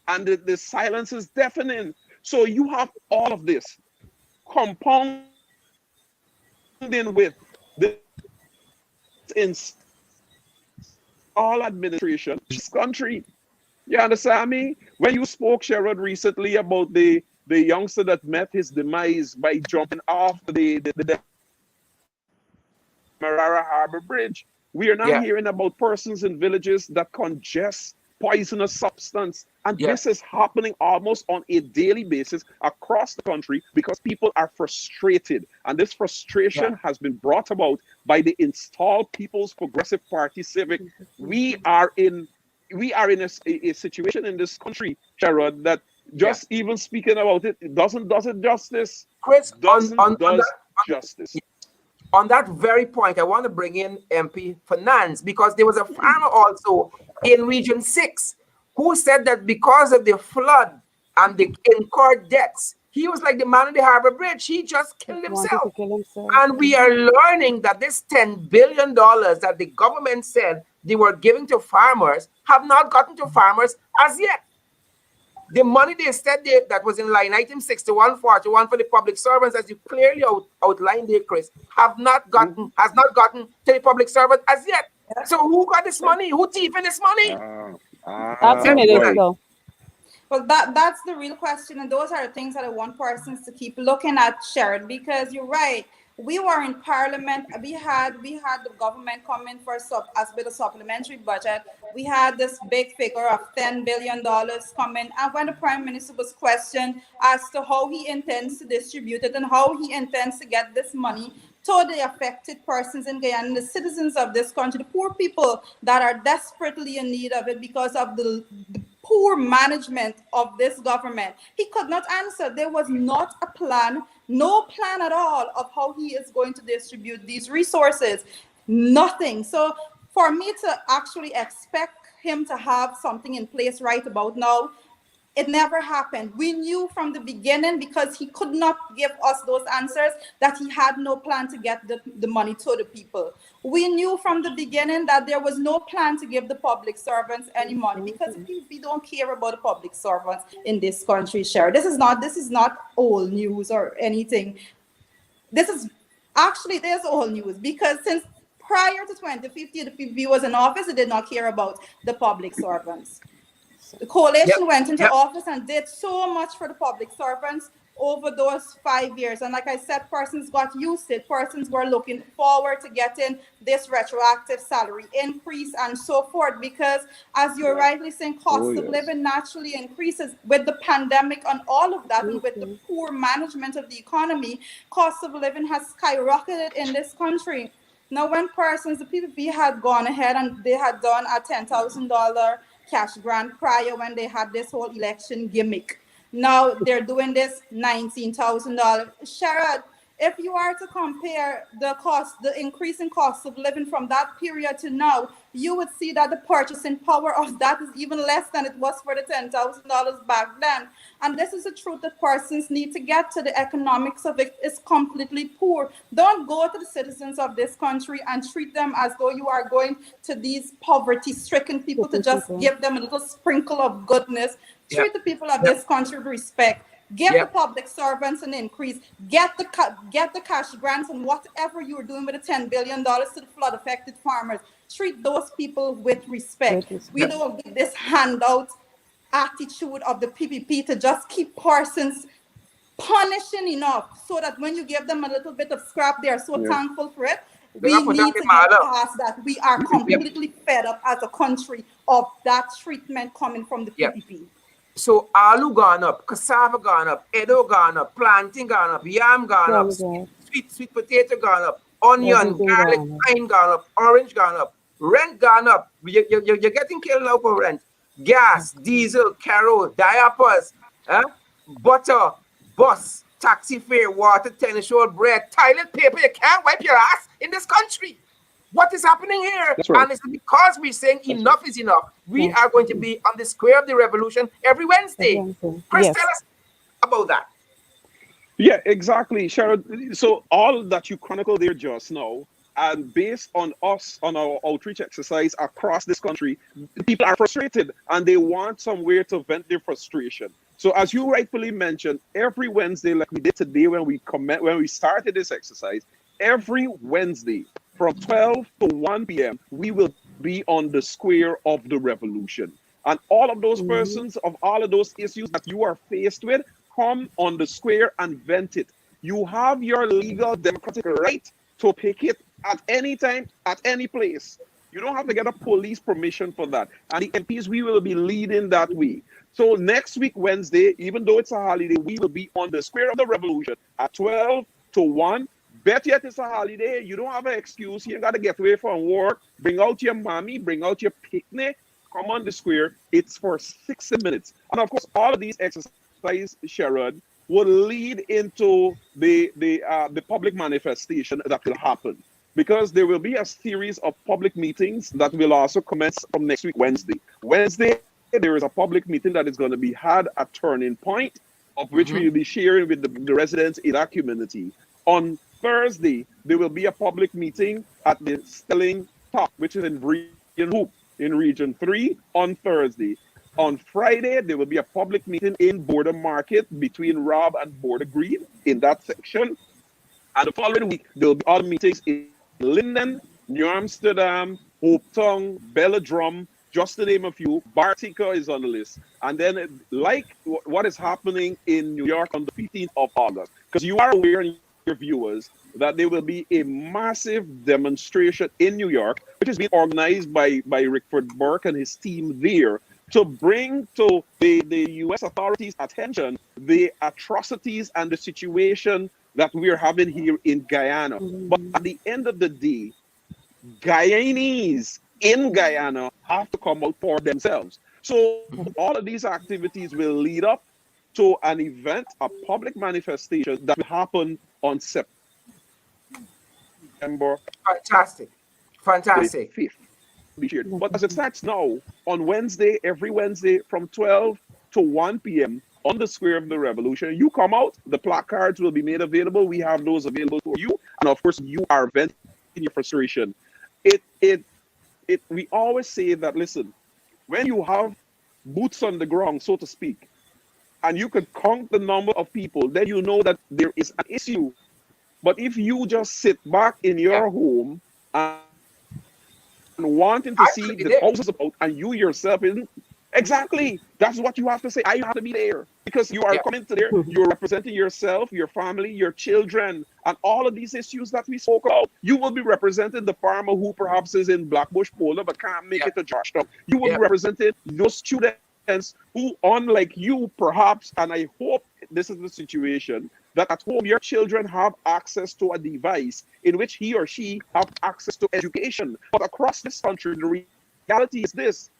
and the silence is deafening. So you have all of this compounding with this all administration, this country. You understand me? When you spoke, Sherrod, recently about the youngster that met his demise by jumping off the Marara Harbor Bridge, we are not hearing about persons in villages that congest poisonous substance. And this is happening almost on a daily basis across the country because people are frustrated. And this frustration has been brought about by the installed People's Progressive Party Civic. We are in a situation in this country, Sherrod, that Just even speaking about it, it doesn't does it justice. Chris, Doesn't does justice. on that very point, I want to bring in MP Fernandes because there was a farmer also in Region 6 who said that because of the flood and the incurred debts, he was like the man on the Harbor Bridge. He just killed Wanted to himself. kill himself. And we are learning that this $10 billion that the government said they were giving to farmers have not gotten to farmers as yet. The money they said that was in line item 6141 for the public servants, as you clearly outlined there, Chris, has not gotten to the public servant as yet. So who got this money? Who thieving this money? That's the minister. Well, that's the real question, and those are the things that I want persons to keep looking at, Sharon, because you're right. We were in Parliament. We had the government come in for as with a supplementary budget. We had this big figure of $10 billion coming, and when the Prime Minister was questioned as to how he intends to distribute it and how he intends to get this money to the affected persons in Guyana, the citizens of this country, the poor people that are desperately in need of it because of the poor management of this government. He could not answer. There was not a plan, no plan at all of how he is going to distribute these resources. Nothing. So for me to actually expect him to have something in place right about now, it never happened. We knew from the beginning, because he could not give us those answers, that he had no plan to get the money to the people. We knew from the beginning that there was no plan to give the public servants any money, because we don't care about the public servants in this country, Sher. This is not old news or anything. This is actually, there's old news, because since prior to 2050, the PPP was in office, it did not care about the public servants. The coalition went into office and did so much for the public servants over those 5 years. And like I said, persons got used to it. Persons were looking forward to getting this retroactive salary increase and so forth, because as you're rightly saying, cost of living naturally increases with the pandemic and all of that, and with the poor management of the economy. Cost of living has skyrocketed in this country. Now, when persons, the PPP had gone ahead and they had done a $10,000 cash grant prior, when they had this whole election gimmick. Now they're doing this $19,000. Sherrod, if you are to compare the increase in cost of living from that period to now, you would see that the purchasing power of that is even less than it was for the $10,000 back then. And this is the truth that persons need to get to. The economics of it is completely poor. Don't go to the citizens of this country and treat them as though you are going to these poverty-stricken people to just give them a little sprinkle of goodness. Treat the people of this country with respect. Give the public servants an increase. Get the cash grants and whatever you're doing with the $10 billion to the flood-affected farmers. Treat those people with respect. We don't get this handout attitude of the PPP to just keep persons punishing enough so that when you give them a little bit of scrap, they are so thankful for it. We need to get past that. We are completely fed up as a country of that treatment coming from the PPP. So aloo gone up, cassava gone up, edo gone up, plantain gone up, yam gone up, sweet potato gone up, onion, garlic, pine gone up, orange gone up, rent gone up. You're getting killed now for rent. Gas, diesel, carol, diapers, butter, bus, taxi fare, water, tennis roll, bread, toilet paper. You can't wipe your ass in this country. What is happening here? Right. And it's because we're saying enough is enough. We are going to be on the square of the revolution every Wednesday. Chris, tell us about that. Yeah, exactly, Sharon. So all that you chronicled there just now, and based on us, on our outreach exercise across this country, people are frustrated and they want somewhere to vent their frustration. So as you rightfully mentioned, every Wednesday, like we did today when we started this exercise, every Wednesday, from 12 to 1 p.m., we will be on the square of the revolution. And all of those persons of all of those issues that you are faced with, come on the square and vent it. You have your legal democratic right to pick it at any time, at any place. You don't have to get a police permission for that. And the MPs, we will be leading that way. So next week, Wednesday, even though it's a holiday, we will be on the square of the revolution at 12 to 1. Bet yet it's a holiday. You don't have an excuse. You got to get away from work. Bring out your mommy. Bring out your picnic. come on the square. It's for 60 minutes. And of course, all of these exercises, Sharon, will lead into the public manifestation that will happen. Because there will be a series of public meetings that will also commence from next week, Wednesday. Wednesday, there is a public meeting that is going to be had at Turning Point, of which we will be sharing with the residents in that community. On Thursday, there will be a public meeting at the Stelling Top, which is in Region Hoop, in Region 3 on Thursday. On Friday, there will be a public meeting in Border Market between Rob and Border Green in that section. And the following week, there will be other meetings in Linden, New Amsterdam, Hope Town, Belladrum, just to name a few. Bartica is on the list. And then, like what is happening in New York on the 15th of August, because you are aware, your viewers, that there will be a massive demonstration in New York, which is being organized by Rickford Burke and his team there, to bring to the U.S. authorities' attention the atrocities and the situation that we're having here in Guyana. But at the end of the day, Guyanese in Guyana have to come out for themselves. So all of these activities will lead up to an event, a public manifestation that will happen on September Fantastic. Fantastic. 5th. But as it starts now, on Wednesday, every Wednesday from 12 to 1 p.m. on the Square of the Revolution, you come out, the placards will be made available. We have those available for you. And of course, you are venting your frustration. We always say that, listen, when you have boots on the ground, so to speak, and you could count the number of people, then you know that there is an issue. But if you just sit back in your home and wanting to see the houses about, and you yourself isn't, exactly, that's what you have to say. I have to be there because you are coming to there, you're representing yourself, your family, your children, and all of these issues that we spoke about. You will be representing the farmer who perhaps is in Blackbush Polo but can't make it to Georgetown. You will be representing those students who, unlike you, perhaps, and I hope this is the situation, that at home your children have access to a device in which he or she have access to education. But across this country, the reality is this: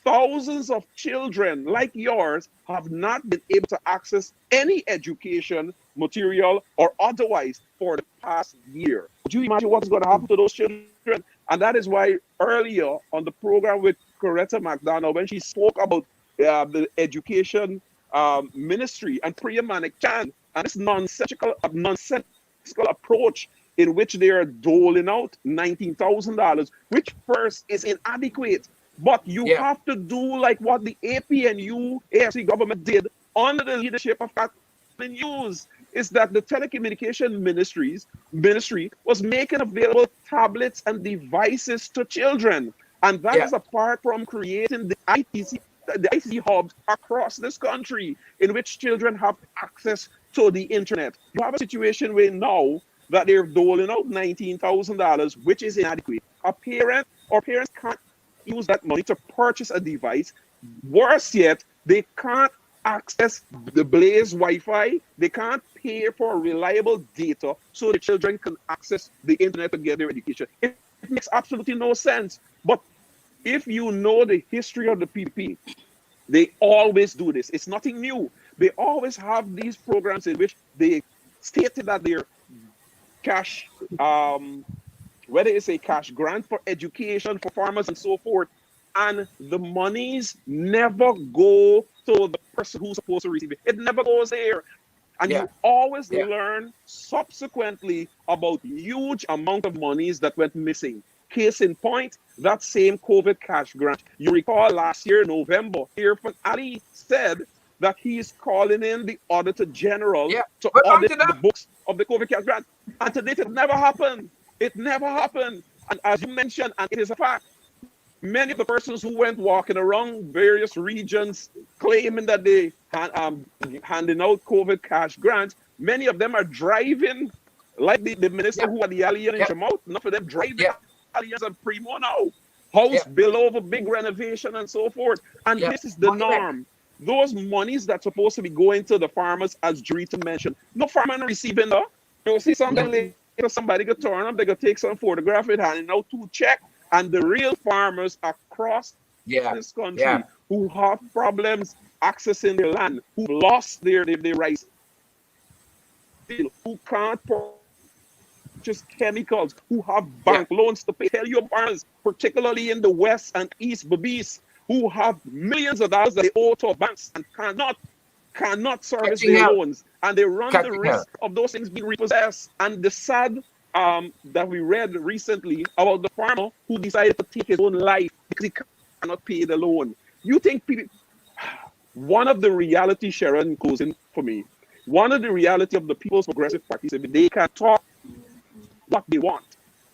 thousands of children like yours have not been able to access any education, material, or otherwise for the past year. Do you imagine what's going to happen to those children? And that is why earlier on the program with Juretha McDonald, when she spoke about the education ministry and Priya Manik Chan and this nonsensical approach in which they are doling out $19,000, which first is inadequate. But you have to do like what the APNU AFC government did under the leadership of Kathleen Hughes, is that the telecommunication ministry was making available tablets and devices to children. And that is apart from creating the ICT hubs across this country in which children have access to the internet. You have a situation where now that they're doling out $19,000, which is inadequate. A parent or parents can't use that money to purchase a device. Worse yet, they can't access the Blaze Wi-Fi. They can't pay for reliable data so the children can access the internet to get their education. It makes absolutely no sense. But if you know the history of the PPP, they always do this. It's nothing new. They always have these programs in which they stated that they're cash, whether it's a cash grant for education for farmers and so forth, and the monies never go to the person who's supposed to receive it. It never goes there. And you always learn subsequently about huge amount of monies that went missing. Case in point, that same COVID cash grant. You recall last year, November, Irfan Ali said that he's calling in the Auditor General to audit the books of the COVID cash grant. And to date, it never happened. It never happened. And as you mentioned, and it is a fact, many of the persons who went walking around various regions claiming that they handing out COVID cash grants, many of them are driving like the minister who had the alien in Jamaica. Enough of them driving aliens and primo now. House bill over big renovation and so forth. And this is the norm. Those monies that's supposed to be going to the farmers, as Juretha mentioned, no farmer receiving that. You'll see something later, somebody could turn up, they could take some photograph it, handing out 2 checks, and the real farmers across Yeah. this Yeah. country who have problems accessing their land, who lost their rights, who can't purchase chemicals, who have bank loans to pay. Tell your farmers, particularly in the West and East Babis, who have millions of dollars that they owe to banks and cannot service Catching their hell. loans, and they run the Catching hell. risk of those things being repossessed. And the sad that we read recently about the farmer who decided to take his own life because he cannot pay the loan. You think people? One of the reality, Sharon, closing for me. One of the reality of the People's Progressive Party is they can talk what they want.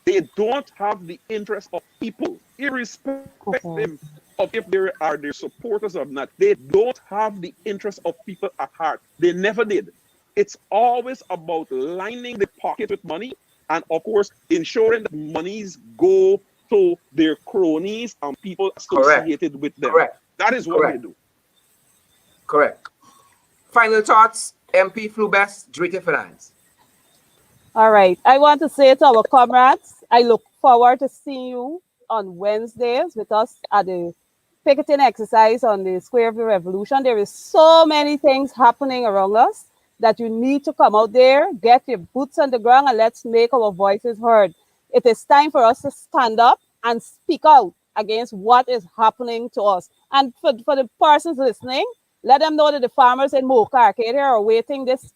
They don't have the interest of people, Okay. irrespective of if they are their supporters or not. They don't have the interest of people at heart. They never did. It's always about lining the pocket with money and, of course, ensuring that monies go to their cronies and people Correct. associated with them. Correct. That is what they Correct. do. Correct. Final thoughts, MP Flue-Bess, Juretha Fernandes. All right. I want to say to our comrades, I look forward to seeing you on Wednesdays with us at the picketing exercise on the Square of the Revolution. There is so many things happening around us that you need to come out there, get your boots on the ground, and let's make our voices heard. It is time for us to stand up and speak out against what is happening to us. And for the persons listening, let them know that the farmers in Mocha Arcadia are awaiting this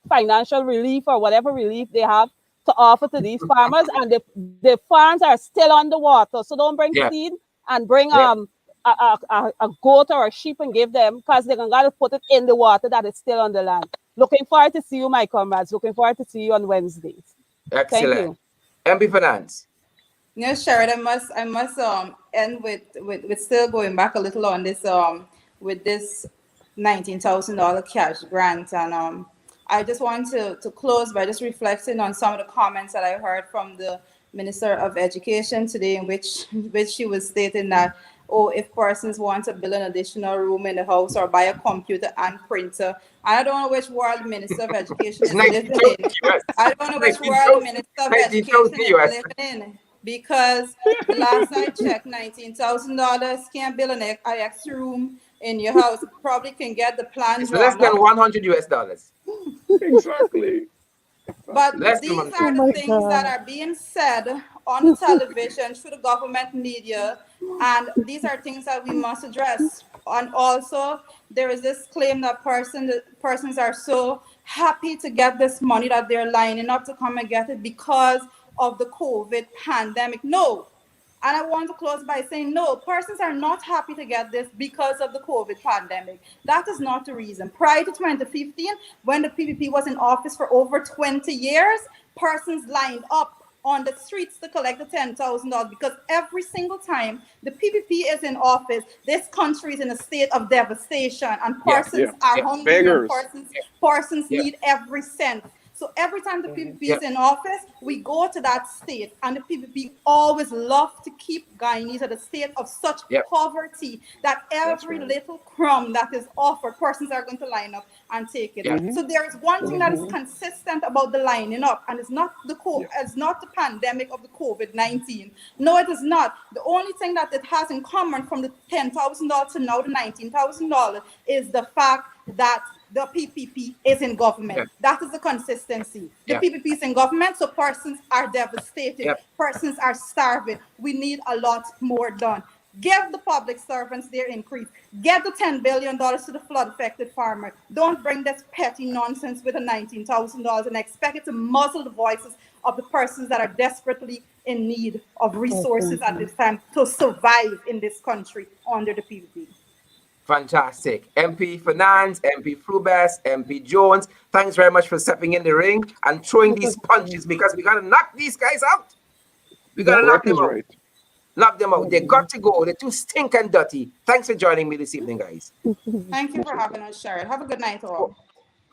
financial relief or whatever relief they have to offer to these farmers, and the farms are still underwater. So don't bring Yeah. seed and bring Yeah. a goat or a sheep and give them, because they're gonna gotta put it in the water that is still on the land. Looking forward to see you, my comrades. Looking forward to see you on Wednesdays. Thank Excellent. you. MP Fernandes. Yes, Sharon, I must end with still going back a little on this with this $19,000 cash grant, and I just want to close by just reflecting on some of the comments that I heard from the Minister of Education today, in which she was stating that, oh, if persons want to build an additional room in the house or buy a computer and printer, I don't know which world the Minister of Education It's is living 19,000 in. US. I don't know which world the 19,000 Minister of 19,000 Education is US. living in, because the last I checked, $19,000 can't build an extra room in your house. Probably can get the plan It's less drama. than 100 US dollars. Exactly. But Less than these 100. Oh are the my things that God. are being said on the television through the government media, and these are things that we must address. And also, there is this claim that persons are so happy to get this money that they're lining up to come and get it because of the COVID pandemic. No, and I want to close by saying, no, persons are not happy to get this because of the COVID pandemic. That is not the reason. Prior to 2015, when the PPP was in office for over 20 years, persons lined up on the streets to collect the $10,000, because every single time the PPP is in office, this country is in a state of devastation, and Yeah. persons Yeah. are Yeah. hungry, and Beggars. persons Yeah. need every cent. So every time the PPP Yeah. is in office, we go to that state, and the PPP always love to keep Guyanese at a state of such Yeah. poverty that That's every right. little crumb that is offered, persons are going to line up and take it. Yeah. So there is one thing that is consistent about the lining up, and it's not Yeah. it's not the pandemic of the COVID-19. No, it is not. The only thing that it has in common from the $10,000 to now the $19,000 is the fact that the PPP is in Yeah. government. That is the consistency. The Yeah. PPP is in government, so persons are devastated. Yeah. Persons are starving. We need a lot more done. Give the public servants their increase. Get the $10 billion to the flood-affected farmer. Don't bring this petty nonsense with a $19,000 and expect it to muzzle the voices of the persons that are desperately in need of resources at this time to survive in this country under the PPP. Fantastic. MP Fernandes, MP Flue-Bess, MP Jones, thanks very much for stepping in the ring and throwing these punches, because we got to knock these guys out. We got to knock Correct them is out. right. Knock them out. They got to go. They're too stinking dirty. Thanks for joining me this evening, guys. Thank you for having us, Sharon. Have a good night, all.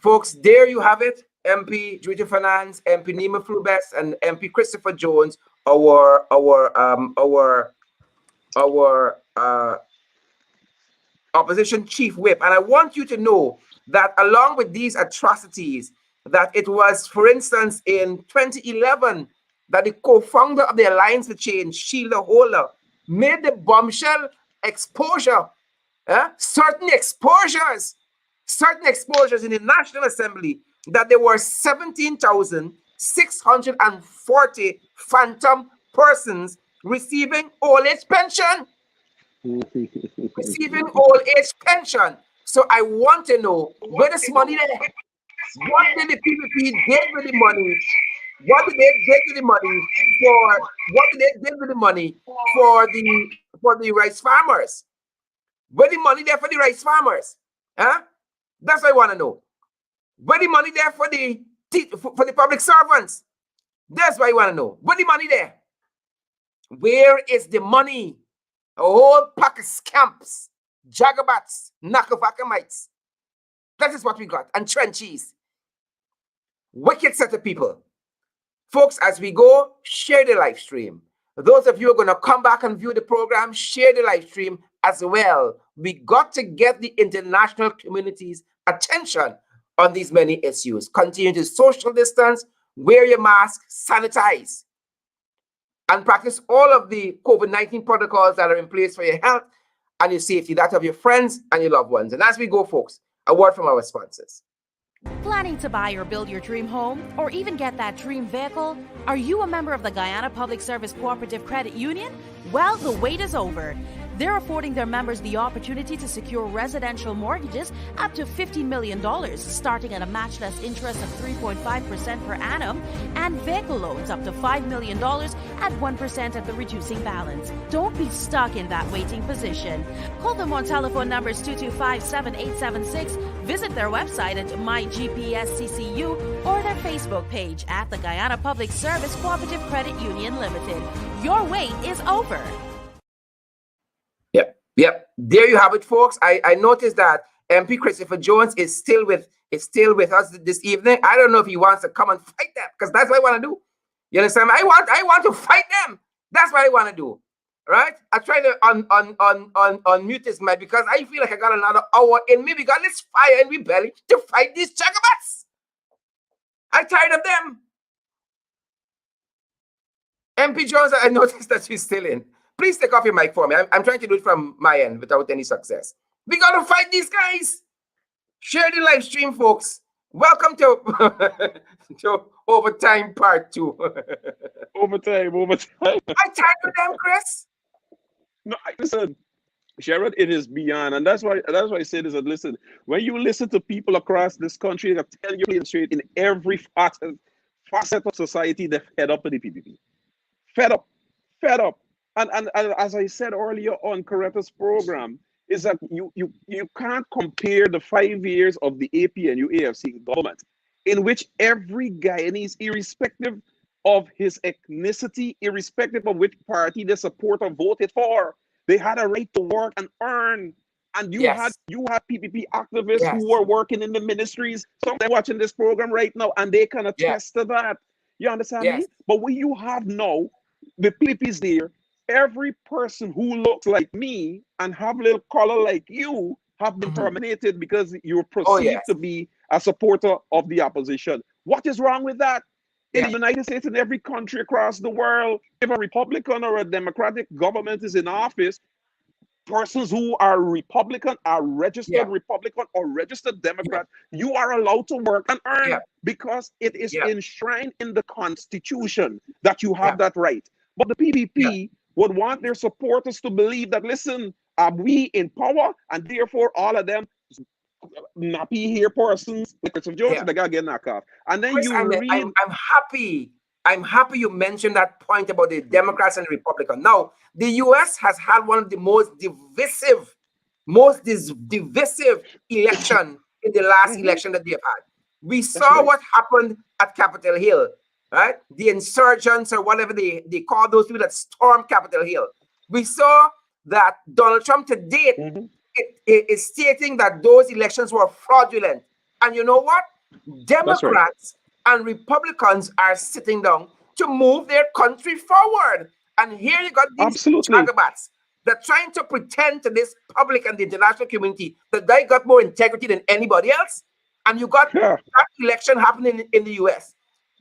Folks, there you have it. MP Juretha Fernandes, MP Nima Flue-Bess, and MP Christopher Jones, our opposition chief whip. And I want you to know that along with these atrocities, that it was, for instance, in 2011, that the co-founder of the Alliance for Change, Sheila Holder, made the bombshell exposure, certain exposures in the National Assembly, that there were 17,640 phantom persons receiving old age pension. So I want to know where this money there. What did the PPP did with the money? What did they get with the money for? What did they did with the money for the rice farmers? Where the money there for the rice farmers? Huh? That's what I want to know. Where the money there for the public servants? That's what I want to know. Where the money there? Where is the money? A whole pack of scamps, jagabats, knock-of-acamites. That is what we got. And trenchies. Wicked set of people. Folks, as we go, share the live stream. Those of you who are going to come back and view the program, share the live stream as well. We got to get the international community's attention on these many issues. Continue to social distance, wear your mask, sanitize, and practice all of the COVID-19 protocols that are in place for your health and your safety, that of your friends and your loved ones. And as we go, folks, a word from our sponsors. Planning to buy or build your dream home, or even get that dream vehicle? Are you a member of the Guyana Public Service Cooperative Credit Union? Well, the wait is over. They're affording their members the opportunity to secure residential mortgages up to $50 million, starting at a matchless interest of 3.5% per annum, and vehicle loans up to $5 million at 1% of the reducing balance. Don't be stuck in that waiting position. Call them on telephone numbers 225-7876, visit their website at MyGPSCCU, or their Facebook page at the Guyana Public Service Cooperative Credit Union Limited. Your wait is over. Yep. There you have it, folks. I noticed that MP Christopher Jones is still with us this evening. I don't know if he wants to come and fight them, because that's what I want to do. You understand? I want to fight them. That's what I want to do. Right? I try to unmute this mic because I feel like I got another hour in me. We got this fire in my belly to fight these jagabats. I'm tired of them. MP Jones, I noticed that you're still in. Please take off your mic for me. I'm trying to do it from my end without any success. We got to fight these guys. Share the live stream, folks. Welcome to, to Overtime Part 2. Overtime. I tired of them, Chris. No, listen, Sherrod, it is beyond, and that's why I say this. And listen, when you listen to people across this country that tell you plain straight in every facet of society, they're fed up with the PPP. Fed up. And as I said earlier on Juretha's program, is that you can't compare the 5 years of the APNU AFC government, in which every Guyanese, irrespective of his ethnicity, irrespective of which party they support or voted for, they had a right to work and earn. And you had PPP activists who were working in the ministries. Some of them watching this program right now, and they can attest to that. You understand me? But what you have now, the PPP is there. Every person who looks like me and have a little color like you have been terminated because you're perceived to be a supporter of the opposition. What is wrong with that? In the United States and every country across the world, if a Republican or a Democratic government is in office, persons who are Republican, are registered Republican or registered Democrat, you are allowed to work and earn because it is enshrined in the Constitution that you have that right. But the PPP would want their supporters to believe that, listen, we in power, and therefore all of them nappy here persons like Christopher Jones, they gotta get knocked off. And then Chris, I'm happy you mentioned that point about the Democrats and the Republicans. Now, the US has had one of the most divisive election in the last election that they've had. We saw what happened at Capitol Hill. Right? The insurgents or whatever they call those people that stormed Capitol Hill. We saw that Donald Trump to date is stating that those elections were fraudulent. And you know what? Democrats and Republicans are sitting down to move their country forward. And here you got these jagabats that trying to pretend to this public and the international community that they got more integrity than anybody else. And you got that election happening in the US.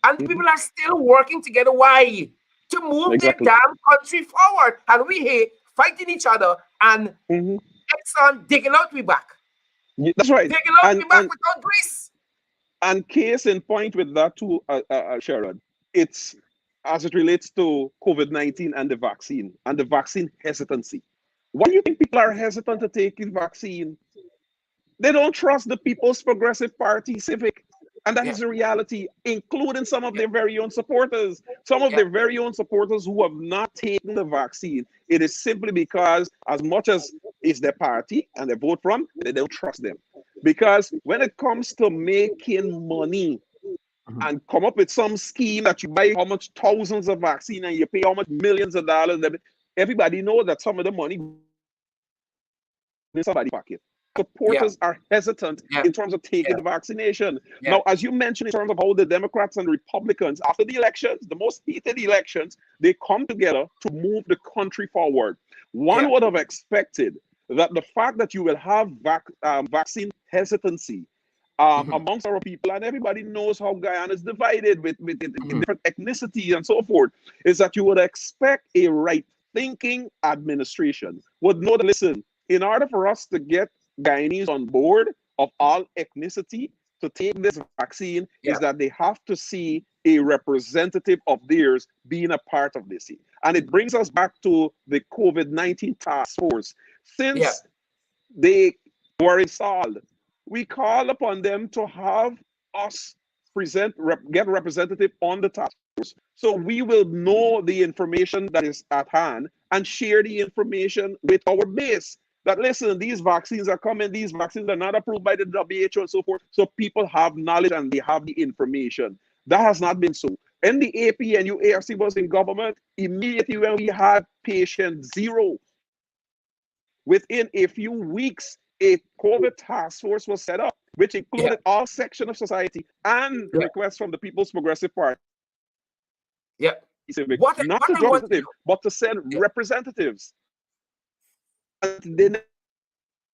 And people are still working together. Why? To move their damn country forward. And we here fighting each other, and Exxon digging out we back. That's right. Digging out we back without grease. And case in point with that too, Sharon, it's as it relates to COVID-19 and the vaccine hesitancy. Why do you think people are hesitant to take the vaccine? They don't trust the People's Progressive Party civic. And that is the reality, including some of their very own supporters. Some of their very own supporters who have not taken the vaccine. It is simply because, as much as it's their party and they vote from, they don't trust them. Because when it comes to making money and come up with some scheme that you buy how much thousands of vaccine and you pay how much millions of dollars, everybody knows that some of the money in somebody's pocket. Supporters are hesitant in terms of taking the vaccination. Now, as you mentioned, in terms of how the Democrats and Republicans, after the elections, the most heated elections, they come together to move the country forward. One would have expected that the fact that you will have vaccine hesitancy amongst our people, and everybody knows how Guyana is divided with different ethnicity and so forth, is that you would expect a right-thinking administration would know that, listen, in order for us to get Guyanese on board of all ethnicity to take this vaccine, is that they have to see a representative of theirs being a part of this. And it brings us back to the COVID-19 task force. Since they were installed, we call upon them to have us get representative on the task force, so we will know the information that is at hand and share the information with our base. That, listen, these vaccines are coming, these vaccines are not approved by the WHO and so forth, so people have knowledge and they have the information. That has not been so. When the APNU ARC was in government, immediately when we had patient zero, within a few weeks, a COVID task force was set up, which included all sections of society and requests from the People's Progressive Party. Not to representative, but to send representatives. They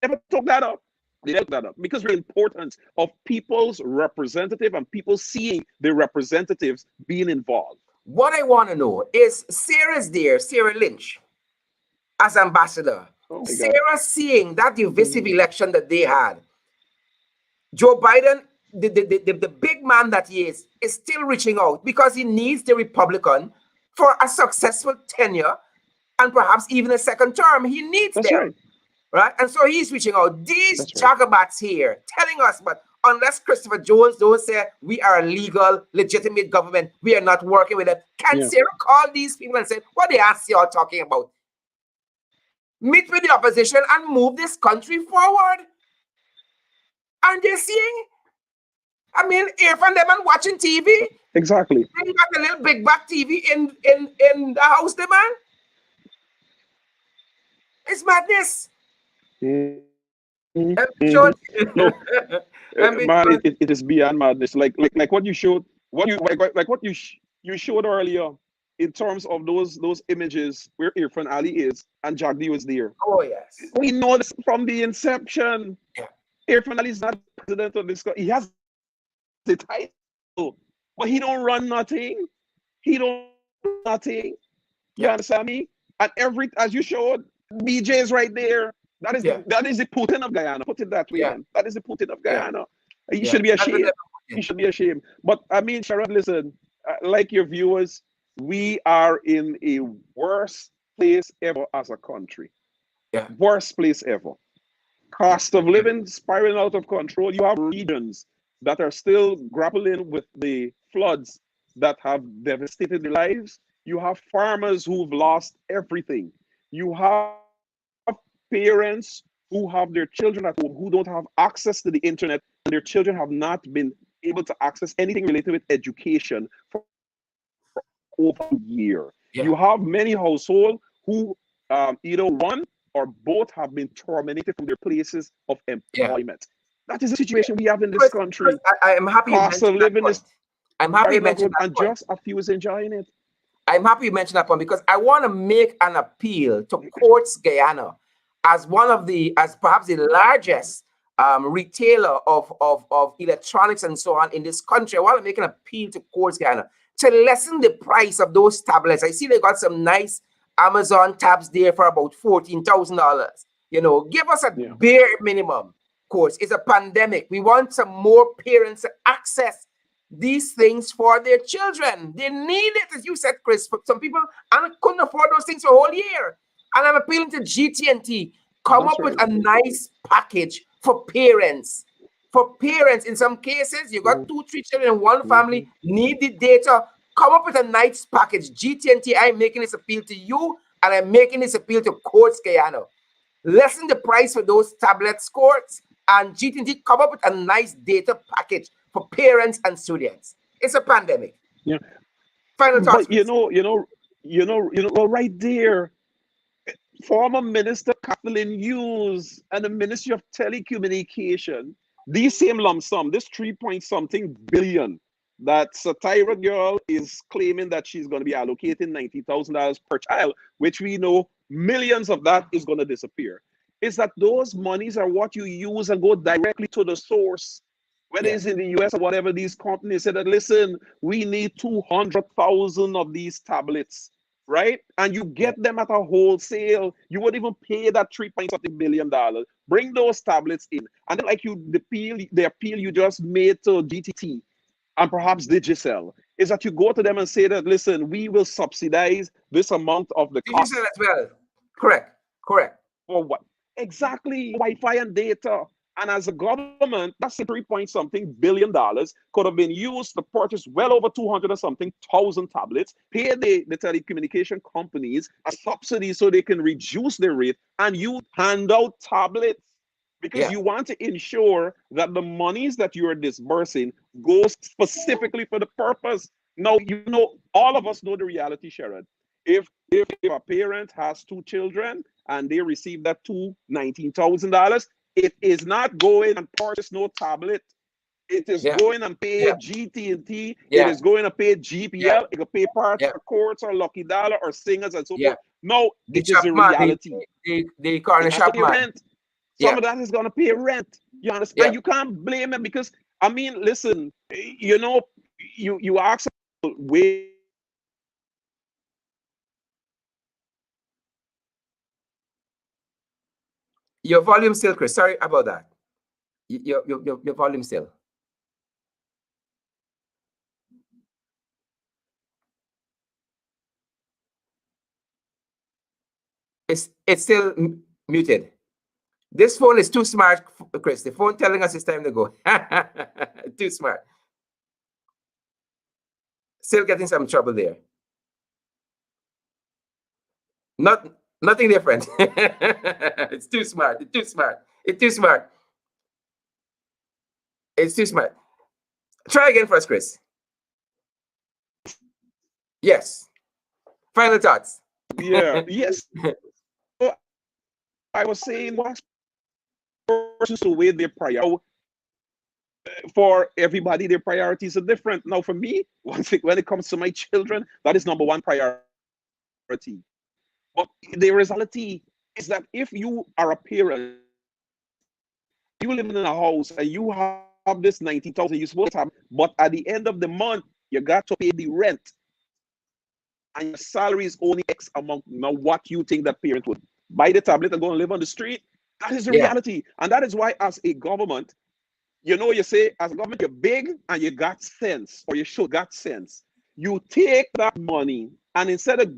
never took that up. They never took that up because the importance of people's representative and people seeing the representatives being involved. What I want to know is Sarah's there, Sarah Lynch, as ambassador. Sarah seeing that divisive election that they had. Joe Biden, the big man that he is still reaching out because he needs the Republican for a successful tenure and perhaps even a second term. He needs them. Right? And so he's reaching out. These jagabats here telling us, but unless Christopher Jones don't say we are a legal, legitimate government, we are not working with it. Can Sarah call these people and say, what they ask you all talking about? Meet with the opposition and move this country forward. Aren't they seeing? I mean, hear from them and watching TV. Exactly. They got a little big back TV in the house, the man. It's madness. No, man, it is beyond madness. Like what you showed, you showed earlier in terms of those images where Irfan Ali is and Jagdeo is there. Oh yes, we know this from the inception. Irfan Ali is not president of this. He has the title, but he don't run nothing. He don't do nothing. You understand me? And as you showed, BJ is right there. That is the Putin of Guyana. Put it that way. That is the Putin of Guyana. He should be ashamed. He should be ashamed. But I mean, Sharon, listen, like your viewers, we are in a worst place ever as a country. Worst place ever. Cost of living spiraling out of control. You have regions that are still grappling with the floods that have devastated their lives. You have farmers who've lost everything. You have parents who have their children at home who don't have access to the internet, and their children have not been able to access anything related with education for over a year. You have many households who either one or both have been terminated from their places of employment. That is the situation we have in this country. I am happy. Cost of living is. I'm happy you mentioned that and just a few is enjoying it. I'm happy you mentioned that point because I want to make an appeal to Quartz Guyana as perhaps the largest retailer of electronics and so on in this country. I want to make an appeal to Quartz Guyana to lessen the price of those tablets. I see they got some nice Amazon tabs there for about $14,000. Give us a bare minimum. Of course, it's a pandemic. We want some more parents to access these things for their children. They need it, as you said, Chris. For some people, and couldn't afford those things for a whole year. And I'm appealing to GT&T. Come up with a nice package for parents. For parents, in some cases, you got 2, 3 children in one family, need the data. Come up with a nice package. GT&T, I'm making this appeal to you, and I'm making this appeal to Courts Guyana. Lessen the price for those tablets, Courts, and GT&T come up with a nice data package for parents and students. It's a pandemic. Yeah. Final thoughts. But right there, former Minister Kathleen Hughes and the Ministry of Telecommunication, these same lump sum, this 3-point-something billion that Satira girl is claiming that she's going to be allocating $90,000 per child, which we know millions of that is going to disappear. Is that those monies are what you use and go directly to the source, whether it's in the US or whatever. These companies say that, listen, we need 200,000 of these tablets, right? And you get them at a wholesale. You would even pay that $3-point-something billion. Bring those tablets in. And then, like the appeal you just made to GTT and perhaps Digicel is that you go to them and say that, listen, we will subsidize this amount of the cost. Digicel as well. Correct. For what? Exactly, Wi-Fi and data. And as a government, that's $3-point-something billion could have been used to purchase well over 200-something thousand tablets, pay the telecommunication companies a subsidy so they can reduce their rate, and you hand out tablets because you want to ensure that the monies that you are disbursing goes specifically for the purpose. Now, all of us know the reality, Sharon. If a parent has 2 children and they receive that $19,000, it is not going and purchase no tablet. It is going and pay GT&T. It is going to pay GPL. It will pay parts for Courts or Lucky Dollar or Singers and so forth. No, it is a reality. The corner shop man. Some of that is going to pay rent. You understand? You can't blame it because, I mean, listen, you ask way. Your volume still, Chris. Sorry about that. Your volume still. It's still muted. This phone is too smart, Chris. The phone telling us it's time to go. Too smart. Still getting some trouble there. Nothing different. It's too smart. It's too smart. It's too smart. It's too smart. Try again for us, Chris. Yes. Final thoughts. Yes. So I was saying, what's the way they prioritize? For everybody, their priorities are different. Now, for me, when it comes to my children, that is number one priority. But the reality is that if you are a parent, you live in a house and you have this 90,000 you're supposed to have, but at the end of the month, you got to pay the rent. And your salary is only X amount. Now, what you think that parent would buy the tablet and go and live on the street? That is the reality. And that is why, as a government, you say, as a government, you're big and you got sense, or you should got sense. You take that money and instead of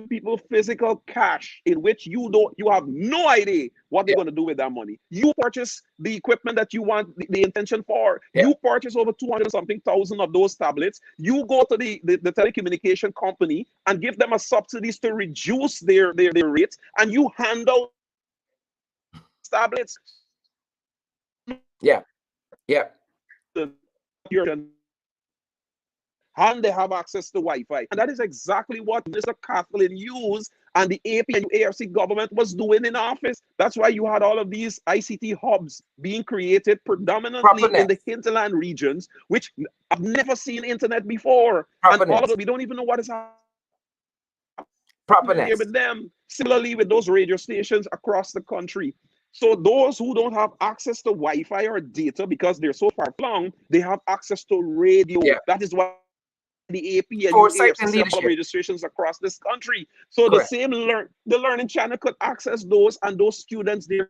people physical cash in which you have no idea what they're going to do with that money. You purchase the equipment that you want the intention for. You purchase over 200-something thousand of those tablets. You go to the telecommunication company and give them a subsidies to reduce their rates, and you hand out tablets. And they have access to Wi-Fi. And that is exactly what Mr. Kathleen Hughes and the AP and ARC government was doing in office. That's why you had all of these ICT hubs being created predominantly in the hinterland regions, which I've never seen internet before. And all of it, we don't even know what is happening here with them. Similarly with those radio stations across the country. So those who don't have access to Wi-Fi or data because they're so far flung, they have access to radio. That is why the AP and Foresight UAFC and sample leadership. registrations across this country. So Correct. the learning channel could access those, and those students there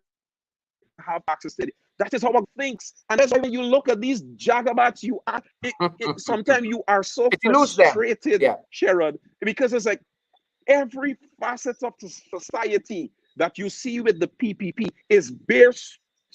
have access to it. That is how it thinks. And that's why when you look at these jagabats, sometimes you are so If you lose them, frustrated, yeah, Sherrod, because it's like every facet of the society that you see with the PPP is bare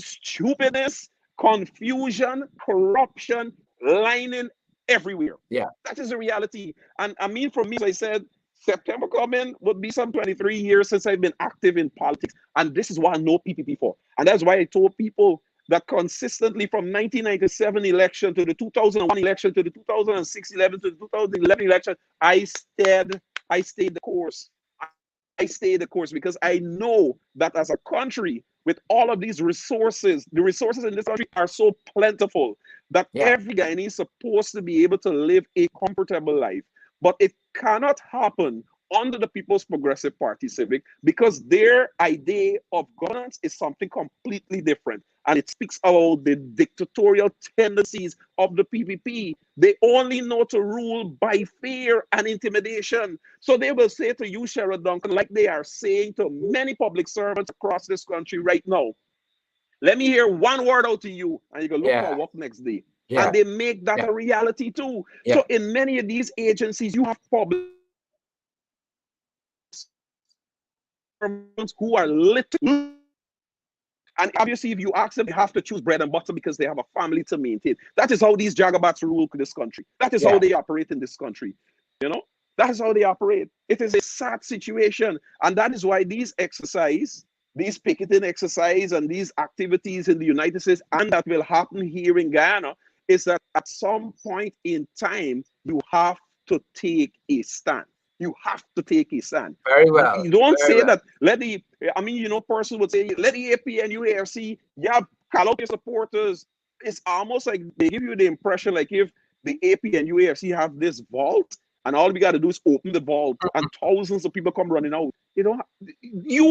stupidness, confusion, corruption, lining everywhere. yeah, That is the reality. And I mean, for me, as I said, September coming would be some 23 years since I've been active in politics. And this is what I know PPP for. And that's why I told people that consistently from 1997 election to the 2001 election to the 2006 11 to the 2011 election, I stayed the course. I stayed the course because I know that as a country, with all of these resources, the resources in this country are so plentiful that yeah, every Guyanese is supposed to be able to live a comfortable life. But it cannot happen under the People's Progressive Party Civic because their idea of governance is something completely different. And it speaks about the dictatorial tendencies of the PPP. They only know to rule by fear and intimidation. So they will say to you, Sherrod Duncan, like they are saying to many public servants across this country right now, let me hear one word out to you, and you can look for yeah, work next day. yeah, And they make that yeah, a reality too. yeah. So in many of these agencies, you have public servants who are literally, and obviously, if you ask them, they have to choose bread and butter because they have a family to maintain. That is how these jagabats rule this country. That is how they operate in this country. You know, that is how they operate. It is a sad situation. And that is why these picketing exercise and these activities in the United States, and that will happen here in Guyana, is that at some point in time, you have to take a stand. You have to take a stand. Very well. You don't Very say well. that, person would say, let the AP and UAFC, yeah, call out your supporters. It's almost like they give you the impression like if the AP and UAFC have this vault and all we got to do is open the vault and thousands of people come running out. You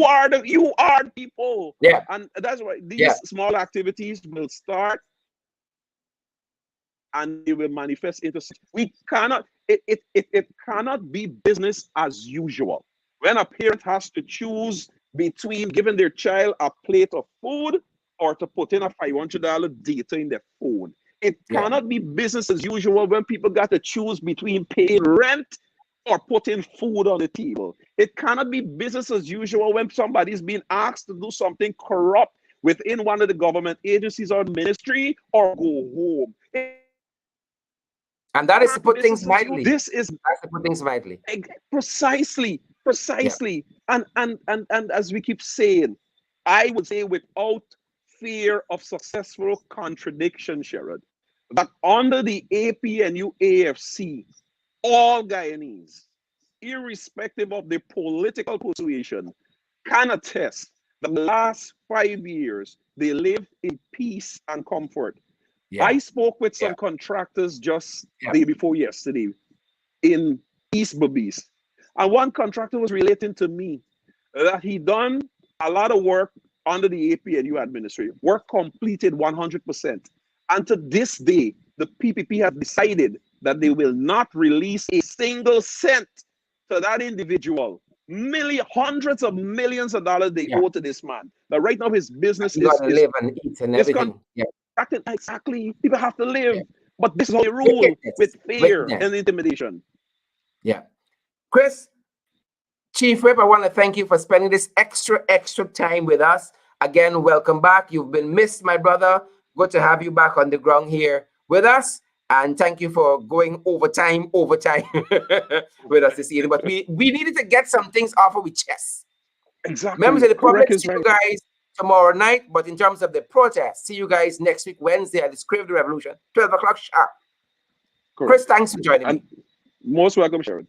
are the people. Yeah, And that's why these yeah. small activities will start and they will manifest into. We cannot, it cannot be business as usual. When a parent has to choose between giving their child a plate of food or to put in a $500 data in their phone, it cannot be business as usual when people got to choose between paying rent or putting food on the table. It cannot be business as usual when somebody's being asked to do something corrupt within one of the government agencies or ministry or go home. And that is to put things mildly. That's to put things mildly. Precisely. Yeah. And as we keep saying, I would say without fear of successful contradiction, Sherrod, that under the AP and UAFC, all Guyanese, irrespective of their political persuasion, can attest that the last 5 years they lived in peace and comfort. Yeah. I spoke with some contractors just day before yesterday in East Babis. And one contractor was relating to me that he done a lot of work under the APNU administration, work completed 100%. And to this day, the PPP have decided that they will not release a single cent to that individual. Hundreds of millions of dollars they owe to this man. Now, right now, his business is live and eat and everything. Exactly. People have to live. But this is how they rule, with fear and intimidation. Yeah. Chris, Chief Whip, I want to thank you for spending this extra time with us. Again, welcome back. You've been missed, my brother. Good to have you back on the ground here with us. And thank you for going overtime with us this evening. But we needed to get some things off of our chest. Exactly. Members of the public, see you guys tomorrow night. But in terms of the protest, see you guys next week, Wednesday at the Square of the Revolution, 12 o'clock sharp. Correct. Chris, thanks for joining me. Most welcome, Sherrod.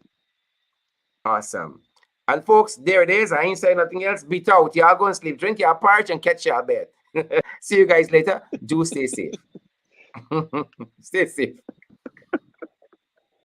Awesome. And folks, there it is. I ain't saying nothing else. Beat out. Y'all go and sleep, drink your porridge, and catch your bed. See you guys later. Do stay safe. Stay safe.